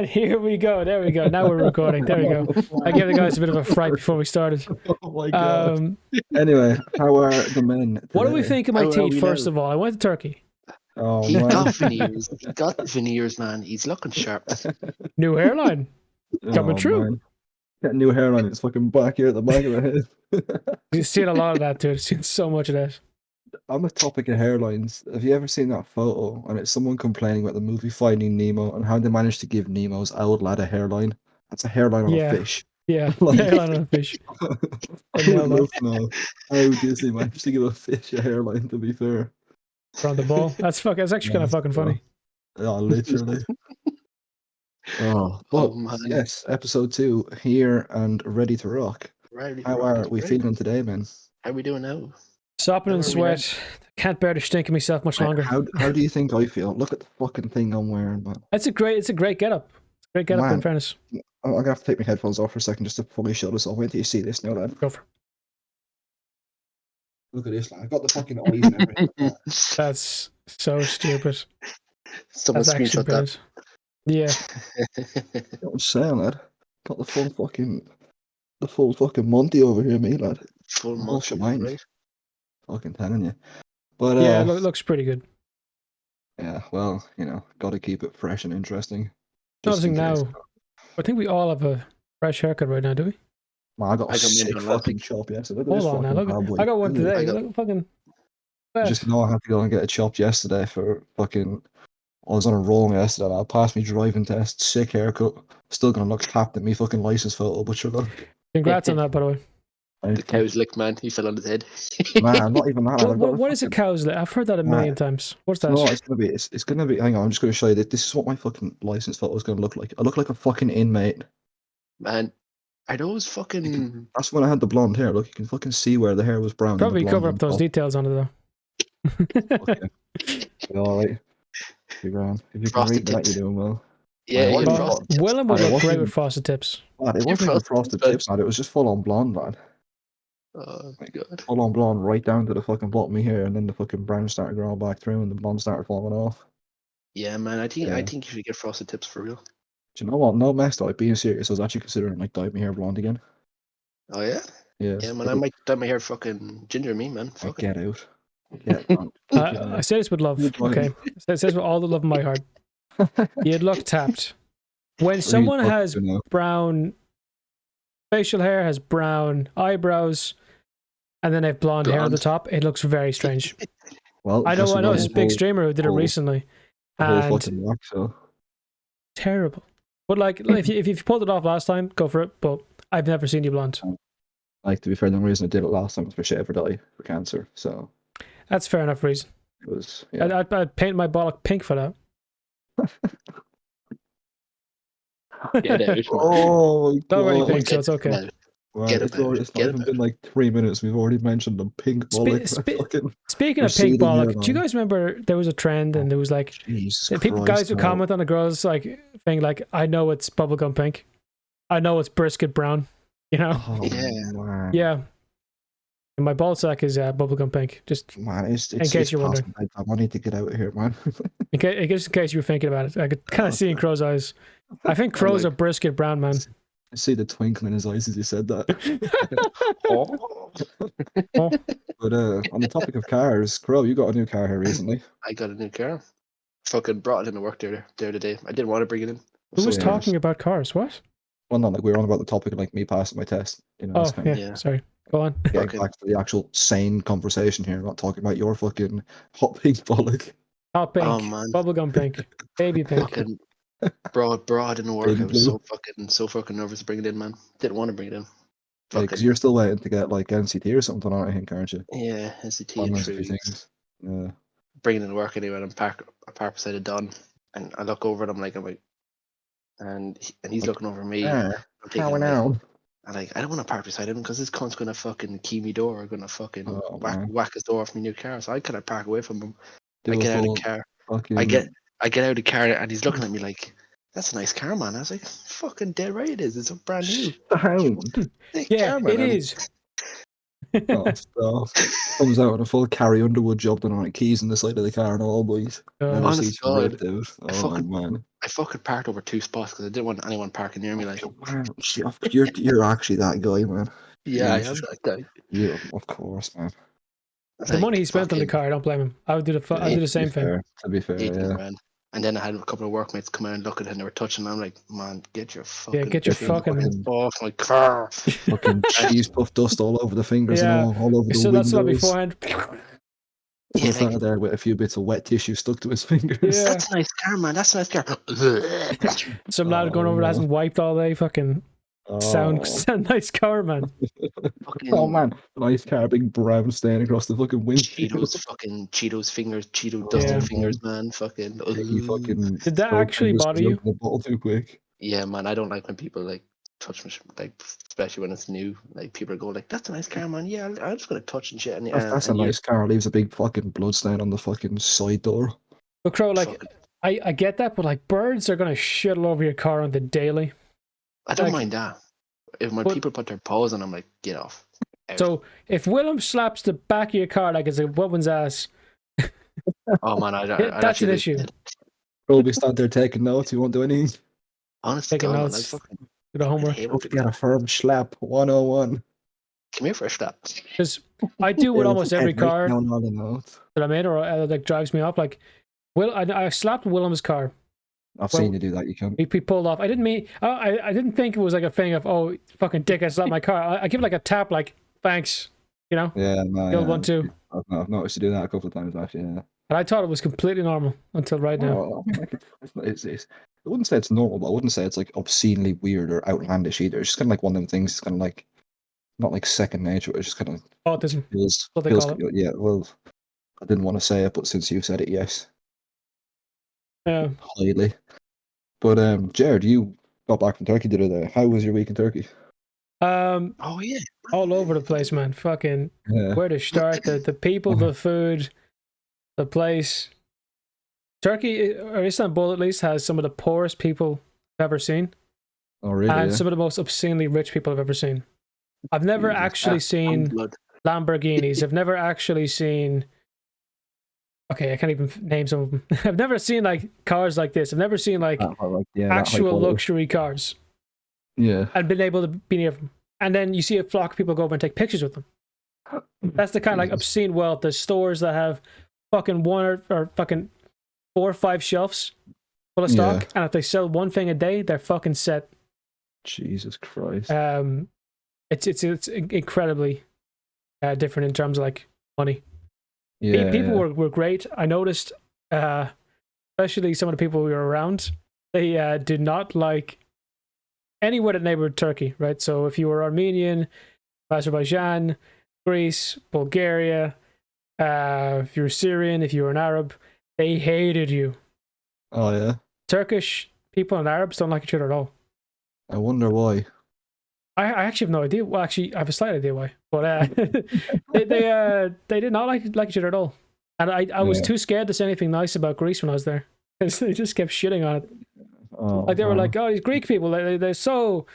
Here we go. There we go. Now we're recording. There we go. I gave the guys a bit of a fright before we started. Oh my god. Um, Anyway, how are the men what do we today? think of my How are teeth? we First now? of all, I went to Turkey. Oh He man. got veneers. He got the veneers, man. He's looking sharp. New hairline coming true. Man. Got a new hairline in his fucking back here at the back of the head. You've seen a lot of that, dude. I've seen so much of that. On the topic of hairlines, have you ever seen that photo? And it's someone complaining about the movie Finding Nemo and how they managed to give Nemo's old lad a hairline. That's a hairline on Yeah. a fish. Yeah, Like- hairline on a fish. I would love to know how Disney managed to give a fish a hairline, to be fair. Around the ball. That's actually kind of fucking funny. Yeah, literally. But man. yes, episode 2 here and ready to rock. Right, How are we feeling today, man? How are we doing now? Sopping in How are we sweat. Can't bear to stink of myself much longer. How do you think I feel? Look at the fucking thing I'm wearing, man. It's a great getup. It's a great getup in Man. fairness. I'm gonna have to take my headphones off for a second just to fully show this off. Wait till you see this now, lad. Go for it. Look at this, lad. I've got the fucking eyes and everything. That's so stupid. Someone That's actually screenshot brilliant. Yeah. that. You know what I'm saying, lad? Got the full fucking Monty over here, me, lad. Full Oh, muscle, mind. right? Fucking telling you. But Yeah, it looks pretty good. yeah, well, you know, gotta keep it fresh and interesting. just Noticing in case. now, I think we all have a fresh haircut right now, do we? Man, I got a I got mine sick done last fucking week. chop yesterday. Look at this Hold on now. fucking Look, bad boy. I got one Look at today. I got- Look, fucking. it. Just know I had to go and get it chopped yesterday for fucking. I was on a roll yesterday. I passed my driving test. Sick haircut. Still gonna look tapped at me fucking license photo, but sure look. Congrats on that, by the way. The cow's licked, man. He fell on his head. Man, not even that. What is a cow's lip? I've heard that a million times. What's that? No, it's gonna be. Hang on, I'm just gonna show you that. This is what my fucking license photo is gonna look like. I look like a fucking inmate. Man, are those fucking... That's when I had the blonde hair. Look, you can fucking see where the hair was brown. and the Probably blonde cover on up those top. details on it, though. Okay. All right. You're grand. If you can Frosted read that, tips. you're doing well. Yeah, What he had about- frosted tips. Willem would I look great wasn't- with frosted tips. Lad, it Your wasn't even frosted frosted tips, tips, lad. It was just full on blonde, lad. Oh, my God. Full on blonde right down to the fucking bottom of my hair, and then the fucking brown started growing back through, and the blonde started falling off. Yeah, man, I Yeah. think you should get frosted tips for real. Do you know what? No mess, though. Being serious, I was actually considering like dyeing my hair blonde again. Oh, yeah? Yeah. Yeah, man, I might dye my hair fucking ginger me, man. Fuck it. Get out. Get out. I say this with love, Good one. okay? I say this with all the love in my heart. You'd look tapped. When someone has brown facial hair, has brown eyebrows, and then they have blonde hair on the Blonde. top, it looks very strange. Well, I just know this the big whole- streamer who did it whole- recently. the whole And fucking look, so. terrible. But like, if you pulled it off last time, go for it. But I've never seen you blonde. Like, to be fair, the only reason I did it last time was for shave or dye for cancer. So That's fair enough reason. it was. Yeah. I'd paint my bollock pink for that. Get out, man. Oh, my Not really God. pink, so it's okay. Get out. Wow, Get it's about already, it, it's not get even about been like 3 minutes. We've already mentioned the pink bollock. Fucking Speaking of receding pink bollock, hairline. do you guys remember there was a trend and there was like Jesus people, Christ, guys would no. comment on a girl's like thing like, I know it's bubblegum pink, I know it's brisket brown, you know? Oh, Yeah. man. Yeah. And my ball sack is bubblegum pink. Just Man, it's case it's you're past wondering. bedtime. I need to get out of here, man. in case you were thinking about it, I could kind of see in Crowe's eyes. I think Crowe's a brisket brown man. I see the twinkle in his eyes as he said that. Oh, But on the topic of cars, Crowe, you got a new car here recently. I got a new car. Fucking brought it into work there today. I didn't want to bring it in. Who was So, talking about cars? What? Well, not like we were on about the topic of like me passing my test. You know, Oh, that's kind of yeah. Yeah. Sorry. Go on. getting Okay. back to the actual sane conversation here. I'm not talking about your fucking hot pink bollock. Hot pink, Oh, man. bubblegum pink, baby pink. Fucking brought it into work. Baby I was blue. so fucking nervous to bring it in, man. Didn't want to bring it in. Because Fucking you're still waiting to get like NCT or something on it, I think, aren't you? yeah, NCT On in those 3 few weeks. things. Yeah. Bringing it into work anyway, and I park beside a Don, and I look over and I'm like, and he's looking over me. Yeah. I'm thinking, How like, now? I'm like, I don't want to park beside him because this cunt's gonna fucking key me door or gonna fucking Oh, whack, man. whack his door off my new car. So I kind of park away from him. Do I a get out of full the car. fucking- I get out of the car and he's looking at me like, "That's a nice car, man." I was like, "Fucking dead right it is. It's a brand new Sound. sick Yeah, car, man." it is. Oh, stop. Comes out in a full Carrie Underwood job done on it, keys in the side of the car and all, boys. Never Honest see to some God, ripped out. I Oh, fucking man. parked over 2 spots because I didn't want anyone parking near me. Like, Man, you're actually that guy, man. yeah, I You am just, that guy. you, of course, man. The money he spent on the car, I don't blame him. I would do the same thing. To be fair, 18 yeah. grand. And then I had a couple of workmates come out and look at it and they were touching. And I'm like, man, get your fucking get your fingers fucking off my car. Fucking cheese puff dust all over the fingers and all over the so that's what windows. beforehand. Yeah, Some fella there with a few bits of wet tissue stuck to his fingers. Yeah. That's a nice car, man. That's a nice car. Some lad going over that hasn't wiped all day. Fucking sound nice car, man. Oh man, nice car, big brown stain across the fucking windshield. Cheetos fingers, dusted fingers, man. Fucking. He fucking Did that actually bother you? The bottle too quick. Yeah, man. I don't like when people like touch me, like especially when it's new. Like people go like, "That's a nice car, man." Yeah, I'm just gonna touch and shit. And That's a nice car. Leaves a big fucking blood stain on the fucking side door. But Crowe, like, I get that, but like birds are gonna shit all over your car on the daily. I don't mind that. When people put their paws on, I'm like, get off. Out. So if Willem slaps the back of your car like it's a woman's ass, oh man, that's an issue. Probably stand there taking notes. You won't do anything. Honestly, taking notes. Do the homework. Hope you get a firm slap 101. Come here for a slap. Because I do with almost every car that I'm in, or like drives me off. Like, I slapped Willem's car. I've seen you do that. You can. He pulled off. I didn't mean. I didn't think it was like a thing of fucking dick. I slapped my car. I give it like a tap, like thanks. You know. Yeah, no. The old one too. I've noticed you do that a couple of times actually. Yeah. And I thought it was completely normal until right now. I wouldn't say it's normal, but I wouldn't say it's like obscenely weird or outlandish either. It's just kind of like one of them things. It's kind of like not like second nature. It's just kind of autism. What they call it. Yeah. Well, I didn't want to say it, but since you said it, yes. Yeah. Highly. But Jared, you got back from Turkey the other day. How was your week in Turkey? Oh yeah. All over the place, man. Fucking where to start? The people, the food, the place. Turkey, or Istanbul at least, has some of the poorest people I've ever seen. Oh really? And some of the most obscenely rich people I've ever seen. I've never actually seen Lamborghinis. I've never actually seen. Okay, I can't even name some of them. I've never seen like cars like this. I've never seen like actual luxury cars. Yeah. And been able to be near them. And then you see a flock of people go over and take pictures with them. That's the kind of like obscene wealth. There's stores that have fucking one or fucking 4 or 5 shelves full of stock, and if they sell one thing a day, they're fucking set. Jesus Christ. It's incredibly different in terms of like money. Yeah, people were great. I noticed, especially some of the people we were around, they did not like anywhere that neighbored Turkey, right? So if you were Armenian, Azerbaijan, Greece, Bulgaria, if you were Syrian, if you were an Arab, they hated you. Oh yeah. Turkish people and Arabs don't like each other at all. I wonder why. I actually have no idea. Well, actually, I have a slight idea why. But they did not like each other at all. And I was too scared to say anything nice about Greece when I was there. They just kept shitting on it. Oh, like they were like, oh, these Greek people, they're so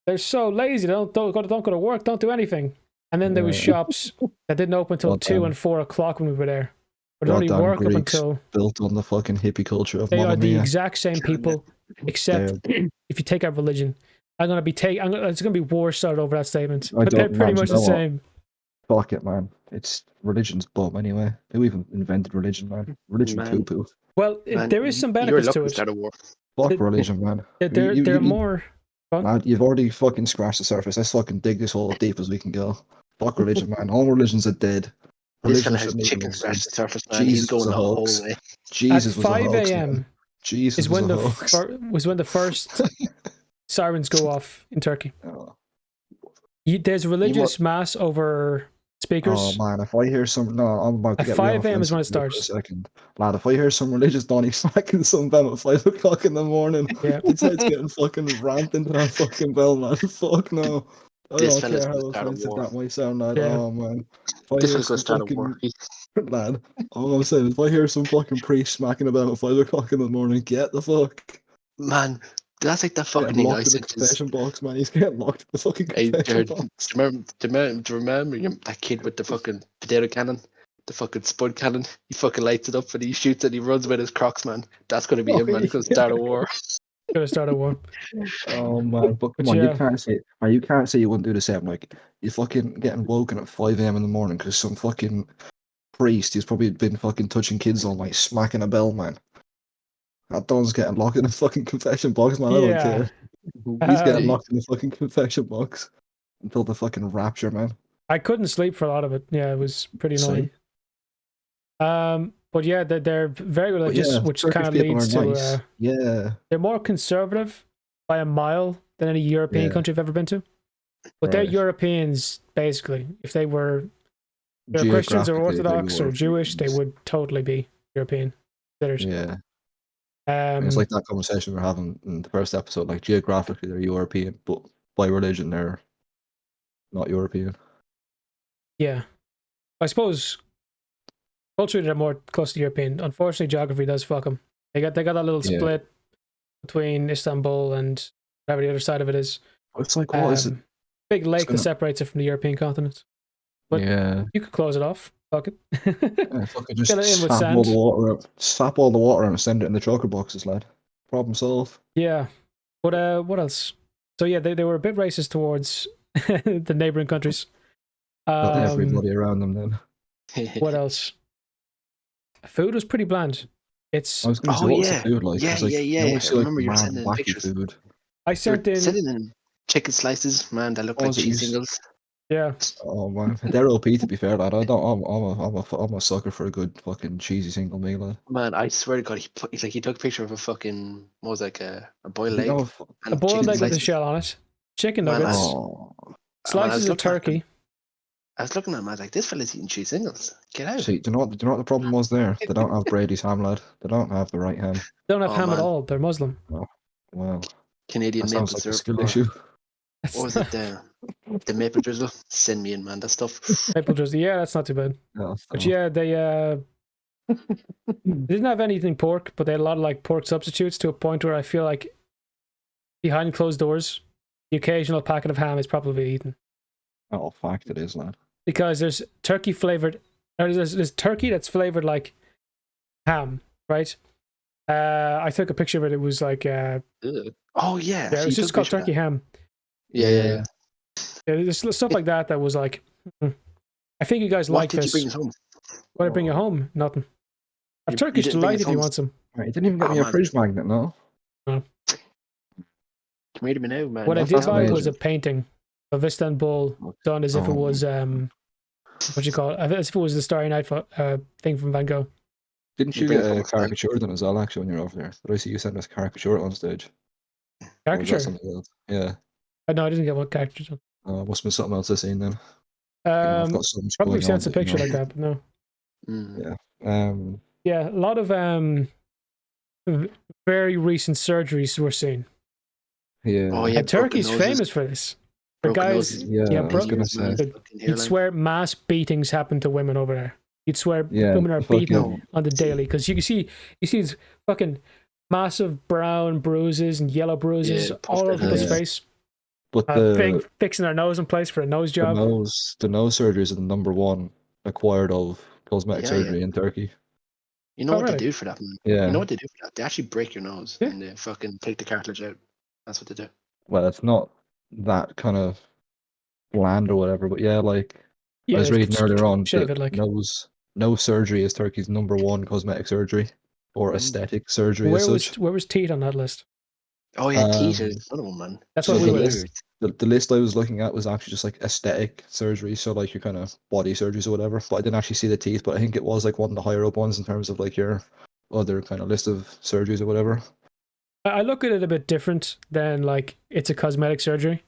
lazy. They don't go to work, don't do anything. And then there was shops that didn't open until 2 and 4 o'clock when we were there. But only work Greeks up until built on the fucking hippie culture of they Mamma are the Mia. exact same people, except if you take out religion. It's gonna be war started over that statement. But they're pretty much the same. Fuck it, man. It's religion's bum anyway. Who even invented religion, man? Religion poo poo. Well, there is some benefits to it. Fuck religion, man. They're more. Man, you've already fucking scratched the surface. Let's fucking dig this hole as deep as we can go. Fuck religion, man. All religions are dead. This fella has chicken scratched the surface, man. He's going the whole way. Jesus at 5 a.m. Jesus was when the first sirens go off in Turkey. There's a religious mass over speakers. Oh man, if I hear some, I'm about to get 5 a.m. is when it starts. For a second, lad. If I hear some religious Donny smacking some bell at 5 o'clock in the morning, it's getting fucking ramped into that fucking bell, man. Fuck no. I don't care how offensive that might sound, lad. Yeah. Oh man, This is gonna start a war. Lad, all I'm saying is if I hear some fucking priest smacking a bell at 5 o'clock in the morning, get the fuck. Man, That's like the fucking Getting thing I locked in the said. confession box, man. He's getting locked in the fucking confession box. Do you remember that kid with the fucking potato cannon? The fucking spud cannon? He fucking lights it up and he shoots it and he runs with his Crocs, man. That's going to be him, man. He's going to start a war. Gonna start a war. Oh man, but come on, you can't say, man, you can't say you wouldn't do the same. Like, you fucking getting woken at 5 a.m. in the morning because some fucking priest who's probably been fucking touching kids all night, smacking a bell, man. That Don's getting locked in the fucking confession box, man. I don't care. He's getting locked in the fucking confession box until the fucking rapture, man. I couldn't sleep for a lot of it. Yeah, it was pretty annoying. But yeah, they're very religious, which kind of leads to they're more conservative by a mile than any European country I've ever been to. But they're Europeans, basically. If they were Christians or Orthodox or Jewish, they would totally be European. Yeah. It's like that conversation we we're having in the first episode. Like, geographically, they're European, but by religion, they're not European. Yeah. I suppose culturally, they're more close to European. Unfortunately, geography does fuck them. They got that little split between Istanbul and whatever the other side of it is. It's like, what is it? Big lake that separates it from the European continent. But you could close it off. Fuck it. Fucking just slap all the water out and send it in the choker boxes, lad. Problem solved. Yeah. But what else? So yeah, they were a bit racist towards the neighboring countries. Not everybody around them then. What else? Food was pretty bland. I was going to say, what's the food like? Yeah. I remember you were sending in pictures. Food. I sent in chicken slices, man. That look like cheese singles. Yeah. Oh man, they're OP to be fair, lad. I'm a sucker for a good fucking cheesy single meal, lad. Man, I swear to God, he took a picture of a fucking a boiled egg. A boiled egg with a shell on it. Chicken nuggets. Slices of turkey. I was looking at him, I was like, this fella's eating cheese singles. Get out. See, do you know what the problem was there? They don't have Brady's ham, lad. They don't have the right ham. They don't have ham at all. They're Muslim. Oh, wow. Canadian maple syrup. A skill issue. What was it? The maple drizzle? Send me in, man. That stuff. Maple drizzle. Yeah, that's not too bad. No, but yeah, they didn't have anything pork, but they had a lot of like pork substitutes to a point where I feel like behind closed doors, the occasional packet of ham is probably eaten. Oh, fact it is, lad. Because there's turkey flavored, or there's turkey that's flavored like ham, right? I took a picture of it. It was like, oh yeah, it was just called turkey ham. Yeah. There's stuff like that was like, I think you guys like this. What did you bring home? What did I bring you home? Nothing. A Turkish delight if you want some. Right, you didn't even get me a fridge magnet, no? No. Come here to me now, man. What I did buy was a painting of Istanbul done as if it was what you call it? As if it was the Starry Night thing from Van Gogh. Didn't you get a caricature done as well, actually, when you were over there? Did I see you send us a caricature on stage? Caricature? Yeah. No, I didn't get one caricature. Must have been something else I've seen then. Probably sent a picture like that, but no. Yeah. Yeah, a lot of very recent surgeries we're seeing. Yeah. Oh, yeah. And Turkey's famous for this. For guys, I was gonna say. You'd swear mass beatings happen to women over there. You'd swear women are beaten on the daily because you see these fucking massive brown bruises and yellow bruises all over people's face. But fixing their nose in place for a nose job. The nose surgeries are the number one acquired of cosmetic surgery in Turkey. You know what they do for that, man? Yeah. You know what they do for that? They actually break your nose and they fucking take the cartilage out. That's what they do. Well, it's not that kind of bland or whatever, but I was reading earlier on that nose surgery is Turkey's number one cosmetic surgery or aesthetic surgery. Where was teeth on that list? Oh yeah, teeth is another one, man. That's what we were. The list I was looking at was actually just like aesthetic surgery, so like your kind of body surgeries or whatever. But I didn't actually see the teeth, but I think it was like one of the higher up ones in terms of like your other kind of list of surgeries or whatever. I look at it a bit different than like it's a cosmetic surgery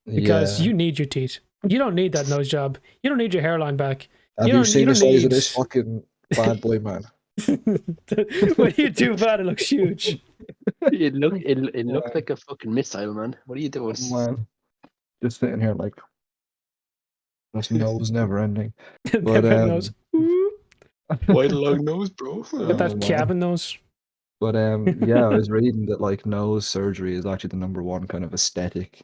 because you need your teeth. You don't need that nose job. You don't need your hairline back. Have you seen the size of this fucking bad boy, man? When you do that, it looks huge. It looks like a fucking missile, man. What are you doing? Man, just sitting here like this nose never ending. Never nose. Wide long nose, bro. Get that cabin nose. But yeah, I was reading that like nose surgery is actually the number one kind of aesthetic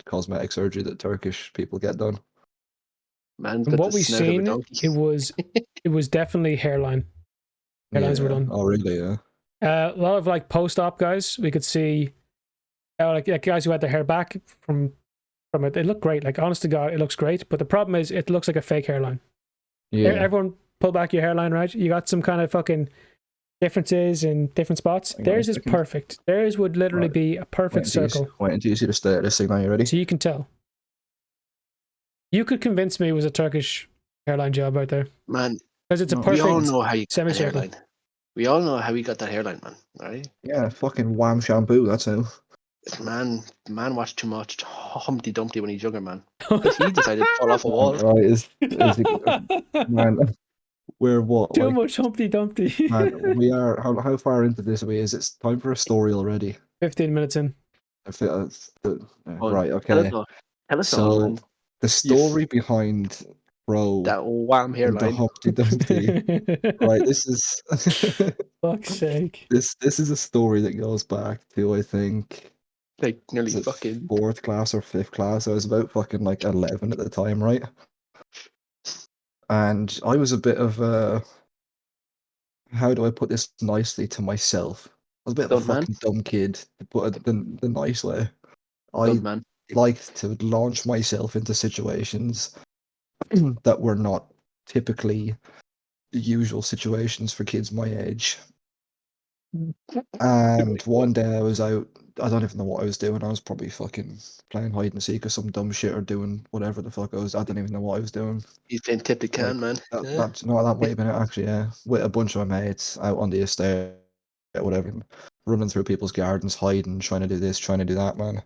cosmetic surgery that Turkish people get done. Man's From got what the we've snout of a seen, donkey. it was definitely hairline. Hairlines were done. Oh, really? Yeah. A lot of like post-op guys, we could see, like guys who had their hair back from it. It looked great. Like, honest to God, it looks great. But the problem is, it looks like a fake hairline. Yeah. Everyone, pull back your hairline, right? You got some kind of fucking differences in different spots. Theirs is perfect. Theirs would literally be a perfect circle. Wait until you see the state of this thing. Now you ready? So you can tell. You could convince me it was a Turkish hairline job right there. Man, because it's a we all perfect know how you got that semicircle. hairline. We all know how he got that hairline, man. Right? Yeah, fucking wham shampoo. That's how. Man watched too much Humpty Dumpty when he's younger, man. He decided to fall off a wall. Right, is it, man? We're what? Too Like, much Humpty Dumpty. man, we are. How far into this are we? Is it time for a story already? 15 minutes in. I feel right. Tell Okay. us all, man. The story behind Crowe, that wham the hairline. Humpty Dumpty. Right. This is. Fuck's sake. This is a story that goes back to, I think, Like nearly fucking 4th class or 5th class. I was about fucking like 11 at the time, right? And I was a bit of a, how do I put this nicely to myself? I was a bit of a fucking dumb kid, to put it the nice way. I liked to launch myself into situations that were not typically the usual situations for kids my age. And one day I was out, I don't even know what I was doing. I was probably fucking playing hide and seek or some dumb shit or doing whatever the fuck I was. I don't even know what I was doing. He's playing tip the can, man. That might have been it actually, yeah. With a bunch of my mates out on the estate, whatever, running through people's gardens, hiding, trying to do this, trying to do that, man.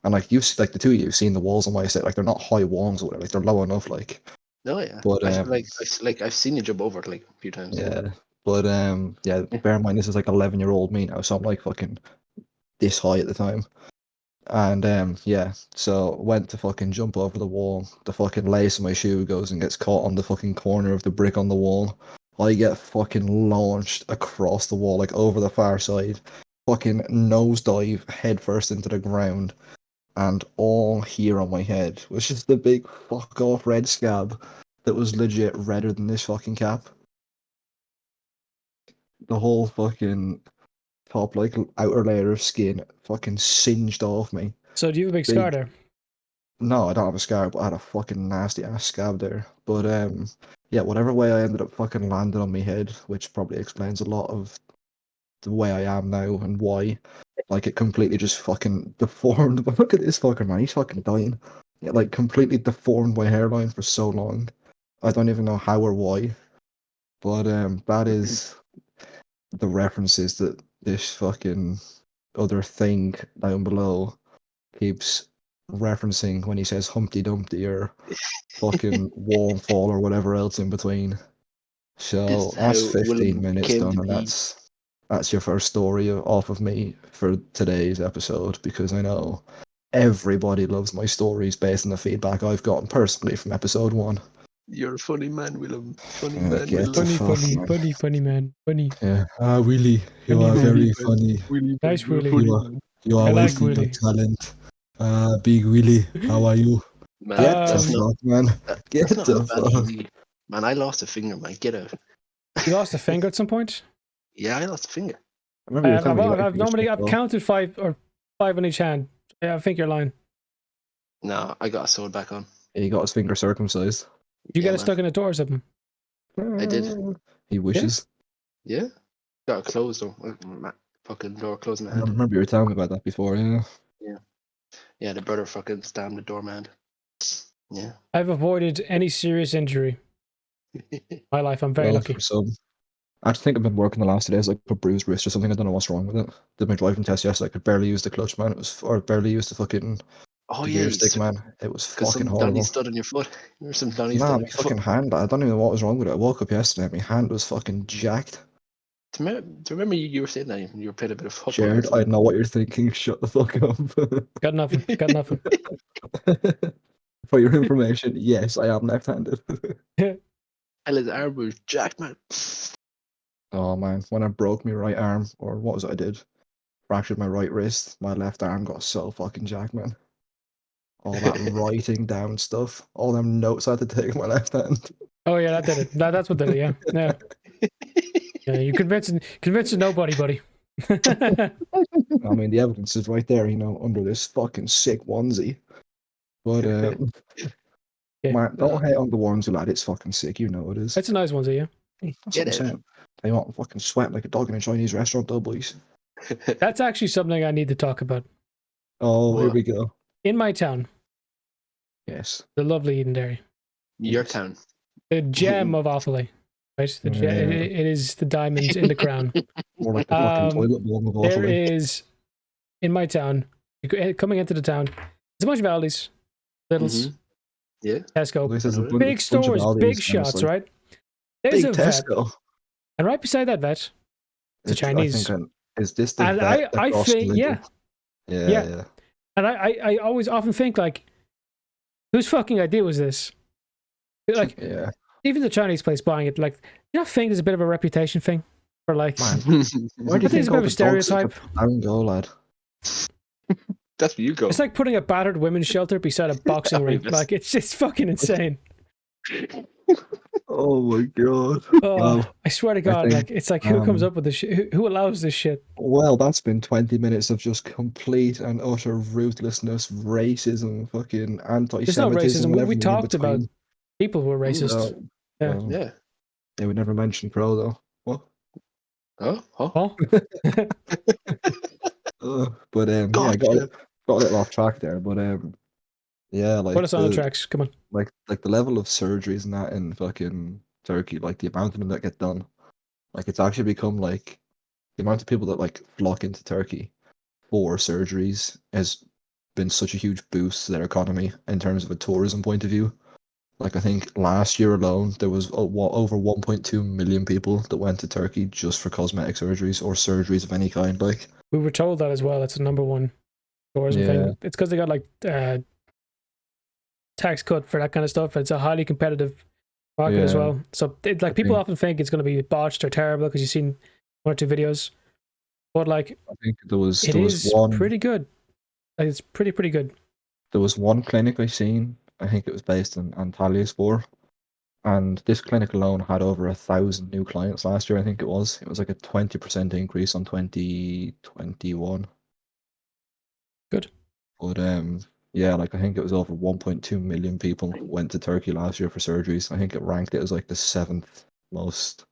And like like the two of you have seen the walls on my estate, like they're not high walls or whatever, like they're low enough, like. No, yeah. But I've seen you jump over it like a few times. Yeah. But yeah, bear in mind this is like 11-year-old me now, so I'm like fucking this high at the time. And yeah, so went to fucking jump over the wall. The fucking lace of my shoe goes and gets caught on the fucking corner of the brick on the wall. I get fucking launched across the wall, like over the far side. Fucking nosedive head first into the ground. And all here on my head was just the big fuck off red scab that was legit redder than this fucking cap. The whole fucking top, like, outer layer of skin fucking singed off me. So do you have a big scar there? No, I don't have a scar, but I had a fucking nasty ass scab there. But yeah, whatever way I ended up fucking landing on my head, which probably explains a lot of the way I am now and why. Like, it completely just fucking deformed. But look at this fucking man, he's fucking dying. It like completely deformed my hairline for so long. I don't even know how or why. But that is the references that this fucking other thing down below keeps referencing when he says Humpty Dumpty or fucking wall fall or whatever else in between. So that's 15 minutes done, and that's your first story off of me for today's episode, because I know everybody loves my stories based on the feedback I've gotten personally from episode 1. You're a funny man, Willem. Funny man, Willem. Funny man. Funny. Yeah. Willie, you are very funny. Willie, nice Willie. You are wasting your talent. Big Willie, how are you? Man, Get the fuck, man. Get the fuck. Man, I lost a finger, man. Get out. You lost a finger at some point? Yeah, I lost a finger. I've counted 5 on each hand. Yeah, I think you're lying. No, I got a sword back on. He got his finger circumcised. Did you get it stuck in a door or something? I did. He wishes. Yeah. Got it closed though. Fucking door closed in my I hand. remember you were telling me about that before, yeah. Yeah, the brother fucking stabbed the door, man. Yeah. I've avoided any serious injury. My life, I'm very lucky. I think I've been working the last 2 days, like a bruised wrist or something. I don't know what's wrong with it. Did my driving test yesterday. I could barely use the clutch, man. Or barely use the fucking gear stick, man. It was fucking horrible. Donny stood on your foot. There was some Donny stood on your fucking hand. I don't even know what was wrong with it. I woke up yesterday and my hand was fucking jacked. Do you remember you were saying that you were playing a bit of football? Jared, I know what you're thinking. Shut the fuck up. Got nothing. For your information, yes, I am left-handed. His arm was jacked, man. Oh man, when I broke my right arm, or what was it I did? Fractured my right wrist, my left arm got so fucking jacked, man. All that writing down stuff, all them notes I had to take with my left hand. Oh yeah, that did it. That's what did it. Yeah, yeah. Yeah, you convincing nobody, buddy. I mean, the evidence is right there, under this fucking sick onesie. But yeah. man, don't hate on the onesie, lad. It's fucking sick. You know it is. It's a nice onesie, yeah. That's what I'm saying. They want fucking sweat like a dog in a Chinese restaurant, though, boys. That's actually something I need to talk about. Oh, here we go. In my town. Yes. The lovely Edenderry. Your town. The gem of Offaly. Right? It is the diamond in the crown. More like the fucking toilet bowl of Offaly. There is, in my town, coming into the town, there's a bunch of Aldi's, Lidl's, yeah, Tesco, big stores, big shots, right? There's big a vet, Tesco. and right beside that vet, it's a Chinese. Is this the and vet I think, yeah. And I always often think, like, whose fucking idea was this? Like, even the Chinese place buying it, like, you don't think there's a bit of a reputation thing for, like, why do you think it's a bit of a stereotype? Go, lad. That's where you go. It's like putting a battered women's shelter beside a boxing ring. Like, it's just fucking insane. Oh my god! Oh, I swear to God, it's like who comes up with this shit? Who allows this shit? Well, that's been 20 minutes of just complete and utter ruthlessness, racism, fucking anti-Semitism. There's no racism. We talked about people who were racist. Yeah. They would never mention Crowe though. What? Oh. But yeah, got a little off track there. But yeah, like put us on the tracks. Come on. Like the level of surgeries and that in fucking Turkey, like the amount of them that get done, like it's actually become like the amount of people that like flock into Turkey for surgeries has been such a huge boost to their economy in terms of a tourism point of view. Like I think last year alone there was over 1.2 million people that went to Turkey just for cosmetic surgeries or surgeries of any kind. Like we were told that as well. It's the number one tourism thing. It's because they got like tax cut for that kind of stuff. It's a highly competitive market as well. So people often think it's going to be botched or terrible because you've seen one or two videos, but like I think there was one pretty good. Like, it's pretty good. There was one clinic I seen. I think it was based in Antalyaspor, and this clinic alone had over 1,000 new clients last year. I think it was like a 20% increase on 2021. Good. But yeah, like I think it was over 1.2 million people went to Turkey last year for surgeries. I think it ranked it as like the 7th most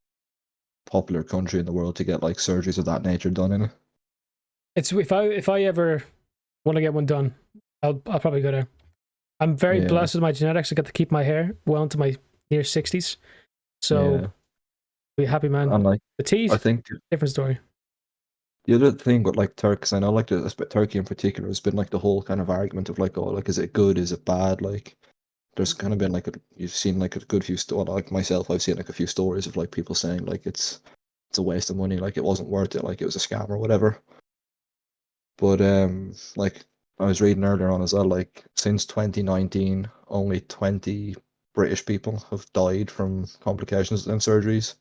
popular country in the world to get like surgeries of that nature done in it. It's if I ever want to get one done, I'll probably go there. I'm very blessed with my genetics. I got to keep my hair well into my near 60s, so be happy, man. And like the teeth, I think different story. The other thing with like Turks, I know like Turkey in particular has been like the whole kind of argument of like, oh, like is it good, is it bad? Like there's kind of been like you've seen like a good few like myself, I've seen like a few stories of like people saying like it's a waste of money, like it wasn't worth it, like it was a scam or whatever. But like I was reading earlier on as well, like since 2019, only 20 British people have died from complications and surgeries.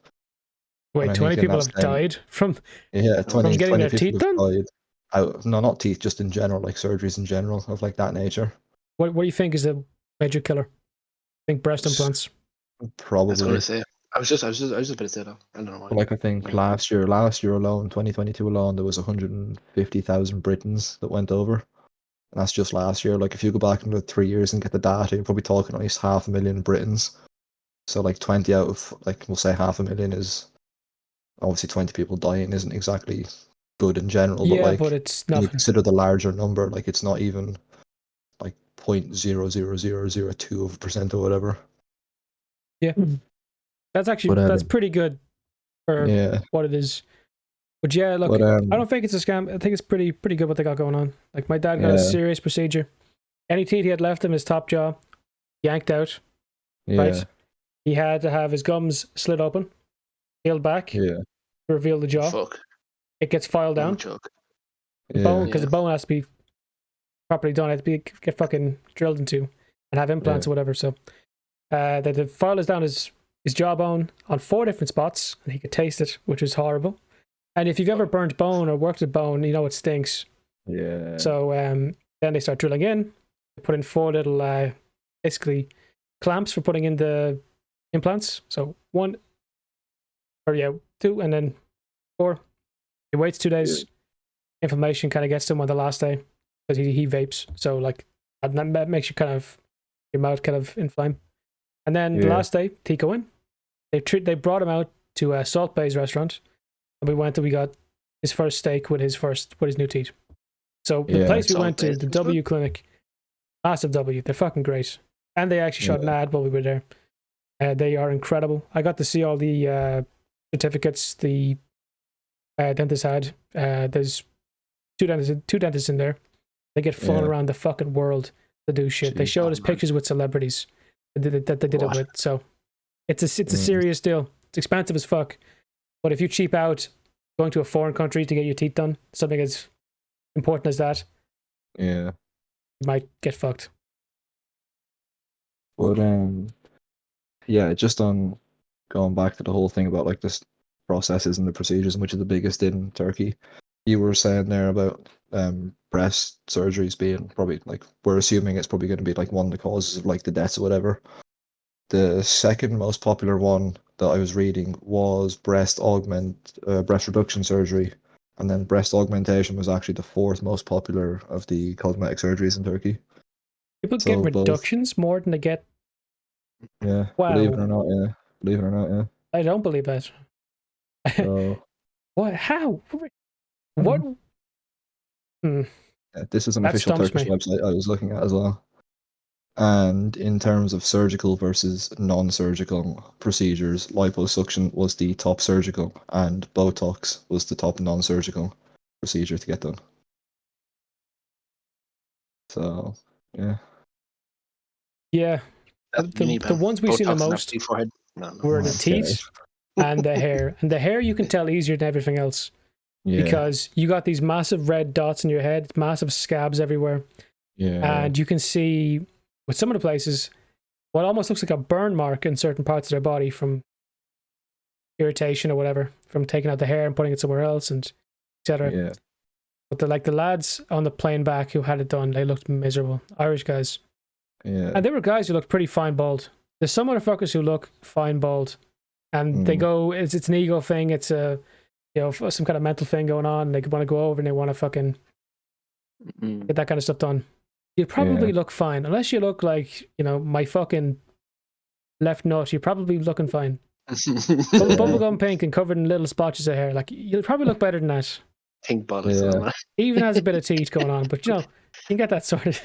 Wait, 20 people have died from 20 getting their teeth done? Died. No, not teeth, just in general, like surgeries in general of like that nature. What do you think is the major killer? I think breast implants. Probably. I was going to say. I was just about to say that. I don't know why. Like I think last year alone, 2022 alone, there was 150,000 Britons that went over. And that's just last year. Like if you go back into 3 years and get the data, you're probably talking at least 500,000 Britons. So like 20 out of like we'll say 500,000 is obviously 20 people dying isn't exactly good in general. Yeah, but like but it's nothing. You consider the larger number, like it's not even like 0.00002% or whatever. Yeah. That's actually that's pretty good for what it is. But yeah, look, I don't think it's a scam. I think it's pretty good what they got going on. Like my dad got a serious procedure. Any teeth he had left him, his top jaw, yanked out. Right? He had to have his gums slit open, peeled back, to reveal the jaw. Fuck. It gets filed down. The bone, because the bone has to be properly done. It has to get fucking drilled into and have implants or whatever. So the file is down his his jawbone on 4 different spots, and he could taste it, which was horrible. And if you've ever burnt bone or worked with bone, you know it stinks. Yeah. So then they start drilling in. They put in 4 little, basically, clamps for putting in the implants. So 1, or 2, and then 4. He waits 2 days. Yeah. Inflammation kind of gets to him on the last day because he vapes. So like that makes you kind of, your mouth kind of inflame. And then the last day, he go in. They brought him out to a Salt Bay's restaurant, and we got his first steak with his new teeth. So the place we went to, the W Clinic, massive W. They're fucking great, and they actually shot an ad while we were there. They are incredible. I got to see all the certificates the dentist had. There's two dentists in there. They get flown around the fucking world to do shit. They showed us pictures with celebrities that they did it with. So it's a serious deal. It's expensive as fuck. But if you cheap out going to a foreign country to get your teeth done, something as important as that, you might get fucked. But just on going back to the whole thing about like this processes and the procedures, which are the biggest in Turkey. You were saying there about breast surgeries being probably like, we're assuming it's probably going to be like one of the causes of like the deaths or whatever. The second most popular one that I was reading was breast reduction surgery, and then breast augmentation was actually the 4th most popular of the cosmetic surgeries in Turkey. People get reductions more than they get. Yeah. Wow. Believe it or not, yeah. I don't believe that. What? How? What? Yeah, this is an official Turkish website I was looking at as well. And in terms of surgical versus non-surgical procedures, liposuction was the top surgical, and Botox was the top non-surgical procedure to get done. So, yeah. Yeah. The ones we've seen the most were the teeth and the hair. And the hair you can tell easier than everything else. Yeah. Because you got these massive red dots in your head, massive scabs everywhere. Yeah. And you can see with some of the places what almost looks like a burn mark in certain parts of their body from irritation or whatever, from taking out the hair and putting it somewhere else, and etc. Yeah. But the lads on the plane back who had it done, they looked miserable. Irish guys. Yeah. And there were guys who looked pretty fine bald. There's some motherfuckers who look fine bald, and they go, it's an ego thing. It's a, some kind of mental thing going on. They want to go over and they want to fucking get that kind of stuff done. You probably look fine, unless you look like, my fucking left nut. You're probably looking fine. Bubblegum pink and covered in little splotches of hair. Like, you'll probably look better than that. Pink bodies. He even has a bit of teeth going on, but you can get that sorted.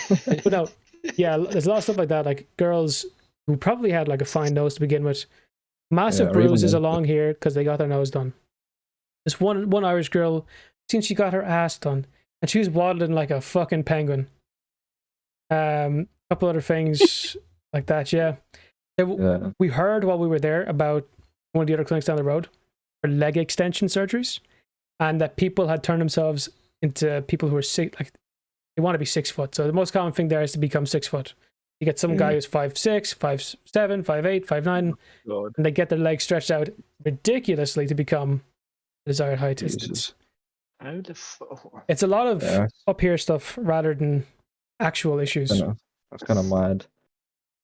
But no, there's a lot of stuff like that. Like girls who probably had like a fine nose to begin with, massive bruises along here because they got their nose done. There's one Irish girl, since she got her ass done, and she was waddling like a fucking penguin. A couple other things like that. We heard while we were there about one of the other clinics down the road for leg extension surgeries, and that people had turned themselves into people who are sick, like they want to be 6 foot. So the most common thing there is to become 6 foot. You get some guy who's 5'6", 5'7", 5'8", 5'9", and they get their legs stretched out ridiculously to become the desired height. It's a lot of up here stuff rather than actual issues. That's kind of mad.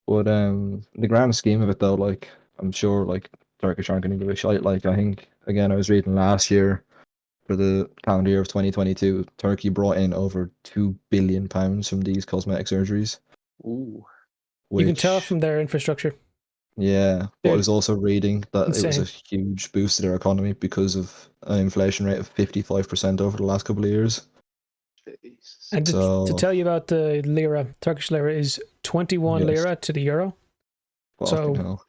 But in the grand scheme of it, though, like I'm sure, like Turkish aren't going to give a shite. Like I think again, I was reading last year for the calendar year of 2022, Turkey brought in over £2 billion from these cosmetic surgeries. Ooh, you can tell from their infrastructure. Yeah, but I was also reading that it was a huge boost to their economy because of an inflation rate of 55% over the last couple of years. And to tell you about the lira, Turkish lira is 21 lira to the euro. So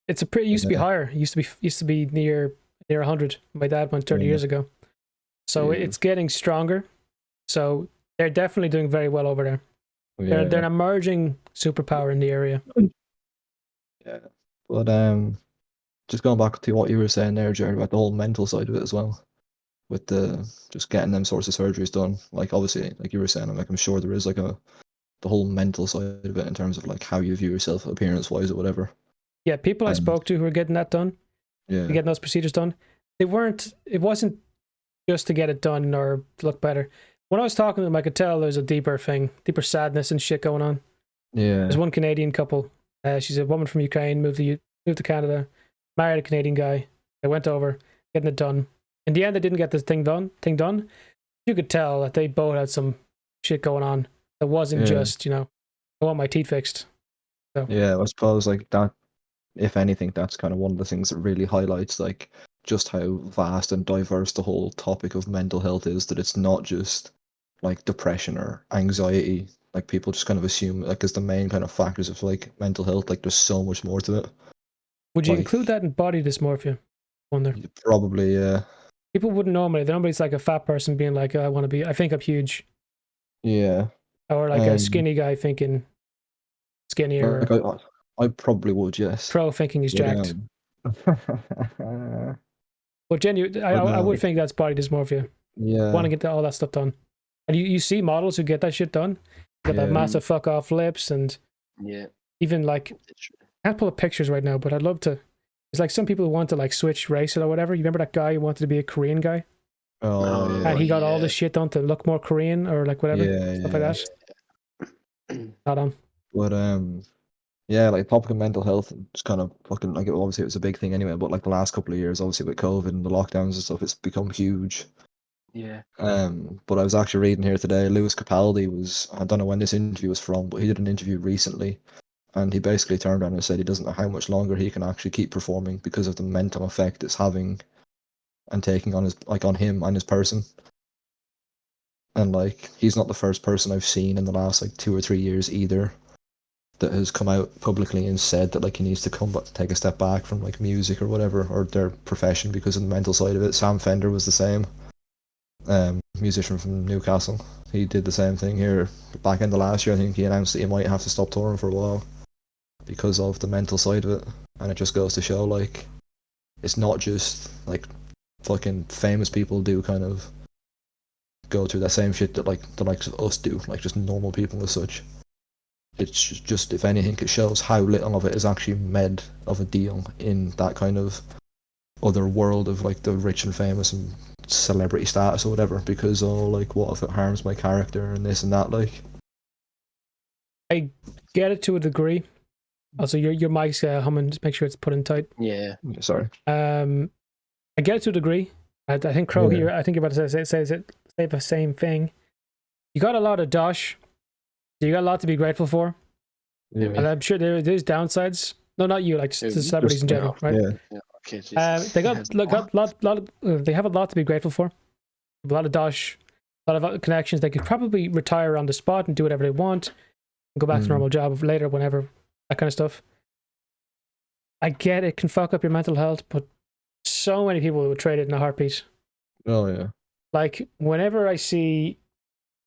it's it used to be higher. It used to be near 100. My dad went 30 years ago. So it's getting stronger. So they're definitely doing very well over there. They're an emerging superpower in the area. Yeah, but just going back to what you were saying there, Jared, about the whole mental side of it as well, with the just getting them sorts of surgeries done. Like obviously, like you were saying, I'm sure there is like the whole mental side of it in terms of like how you view yourself appearance wise or whatever. Yeah, people I spoke to who were getting that done, getting those procedures done, it wasn't just to get it done or to look better. When I was talking to them, I could tell there's a deeper thing, sadness and shit going on. Yeah. There's one Canadian couple. She's a woman from Ukraine, moved to Canada, married a Canadian guy. They went over, getting it done. In the end, they didn't get this thing done. You could tell that they both had some shit going on. It wasn't just, I want my teeth fixed. So. Yeah, I suppose like that. If anything, that's kind of one of the things that really highlights like just how vast and diverse the whole topic of mental health is. That it's not just like depression or anxiety. Like people just kind of assume like as the main kind of factors of like mental health. Like there's so much more to it. Would you include that in body dysmorphia? I wonder. Probably, yeah. People wouldn't normally. Nobody's like a fat person being like, I think I'm huge. Yeah. Or like a skinny guy thinking skinnier. Like I probably would, yes. Crowe thinking he's jacked. But genuinely, I would think that's body dysmorphia. Yeah. Want to get all that stuff done. And you see models who get that shit done. Got that massive fuck off lips and even like, I can't pull up pictures right now, but I'd love to. It's like some people who want to like switch race or whatever. You remember that guy who wanted to be a Korean guy? Oh, yeah. And he got all this shit done to look more Korean or like whatever. Stuff like that. Not on. But yeah, like topic of mental health, just kind of fucking like obviously it was a big thing anyway. But like the last couple of years, obviously with COVID and the lockdowns and stuff, it's become huge. Yeah. But I was actually reading here today. Lewis Capaldi I don't know when this interview was from, but he did an interview recently, and he basically turned around and said he doesn't know how much longer he can actually keep performing because of the mental effect it's having and taking on on him and his person. And like he's not the first person I've seen in the last like 2 or 3 years either that has come out publicly and said that like he needs to take a step back from like music or whatever or their profession because of the mental side of it. Sam Fender was the same. Musician from Newcastle. He did the same thing here back in the last year. I think he announced that he might have to stop touring for a while because of the mental side of it. And it just goes to show like it's not just like fucking famous people do kind of go through that same shit that like the likes of us do, like just normal people as such. It's just, if anything, it shows how little of it is actually made of a deal in that kind of other world of like the rich and famous and celebrity status or whatever, because like what if it harms my character and this and that. Like I get it to a degree. Also your mic's humming, just make sure it's put in tight. Yeah. Sorry. I get it to a degree. I think Crowe here, I think you're about to say the same thing. You got a lot of dosh. You got a lot to be grateful for. Yeah. And I'm sure there's downsides. No, not you, like just the celebrities in general, right? Yeah. Okay, they they have a lot to be grateful for. A lot of dosh, a lot of connections. They could probably retire on the spot and do whatever they want, and go back to normal job later, whenever, that kind of stuff. I get it can fuck up your mental health, but so many people would trade it in a heartbeat. Oh yeah. Like whenever I see,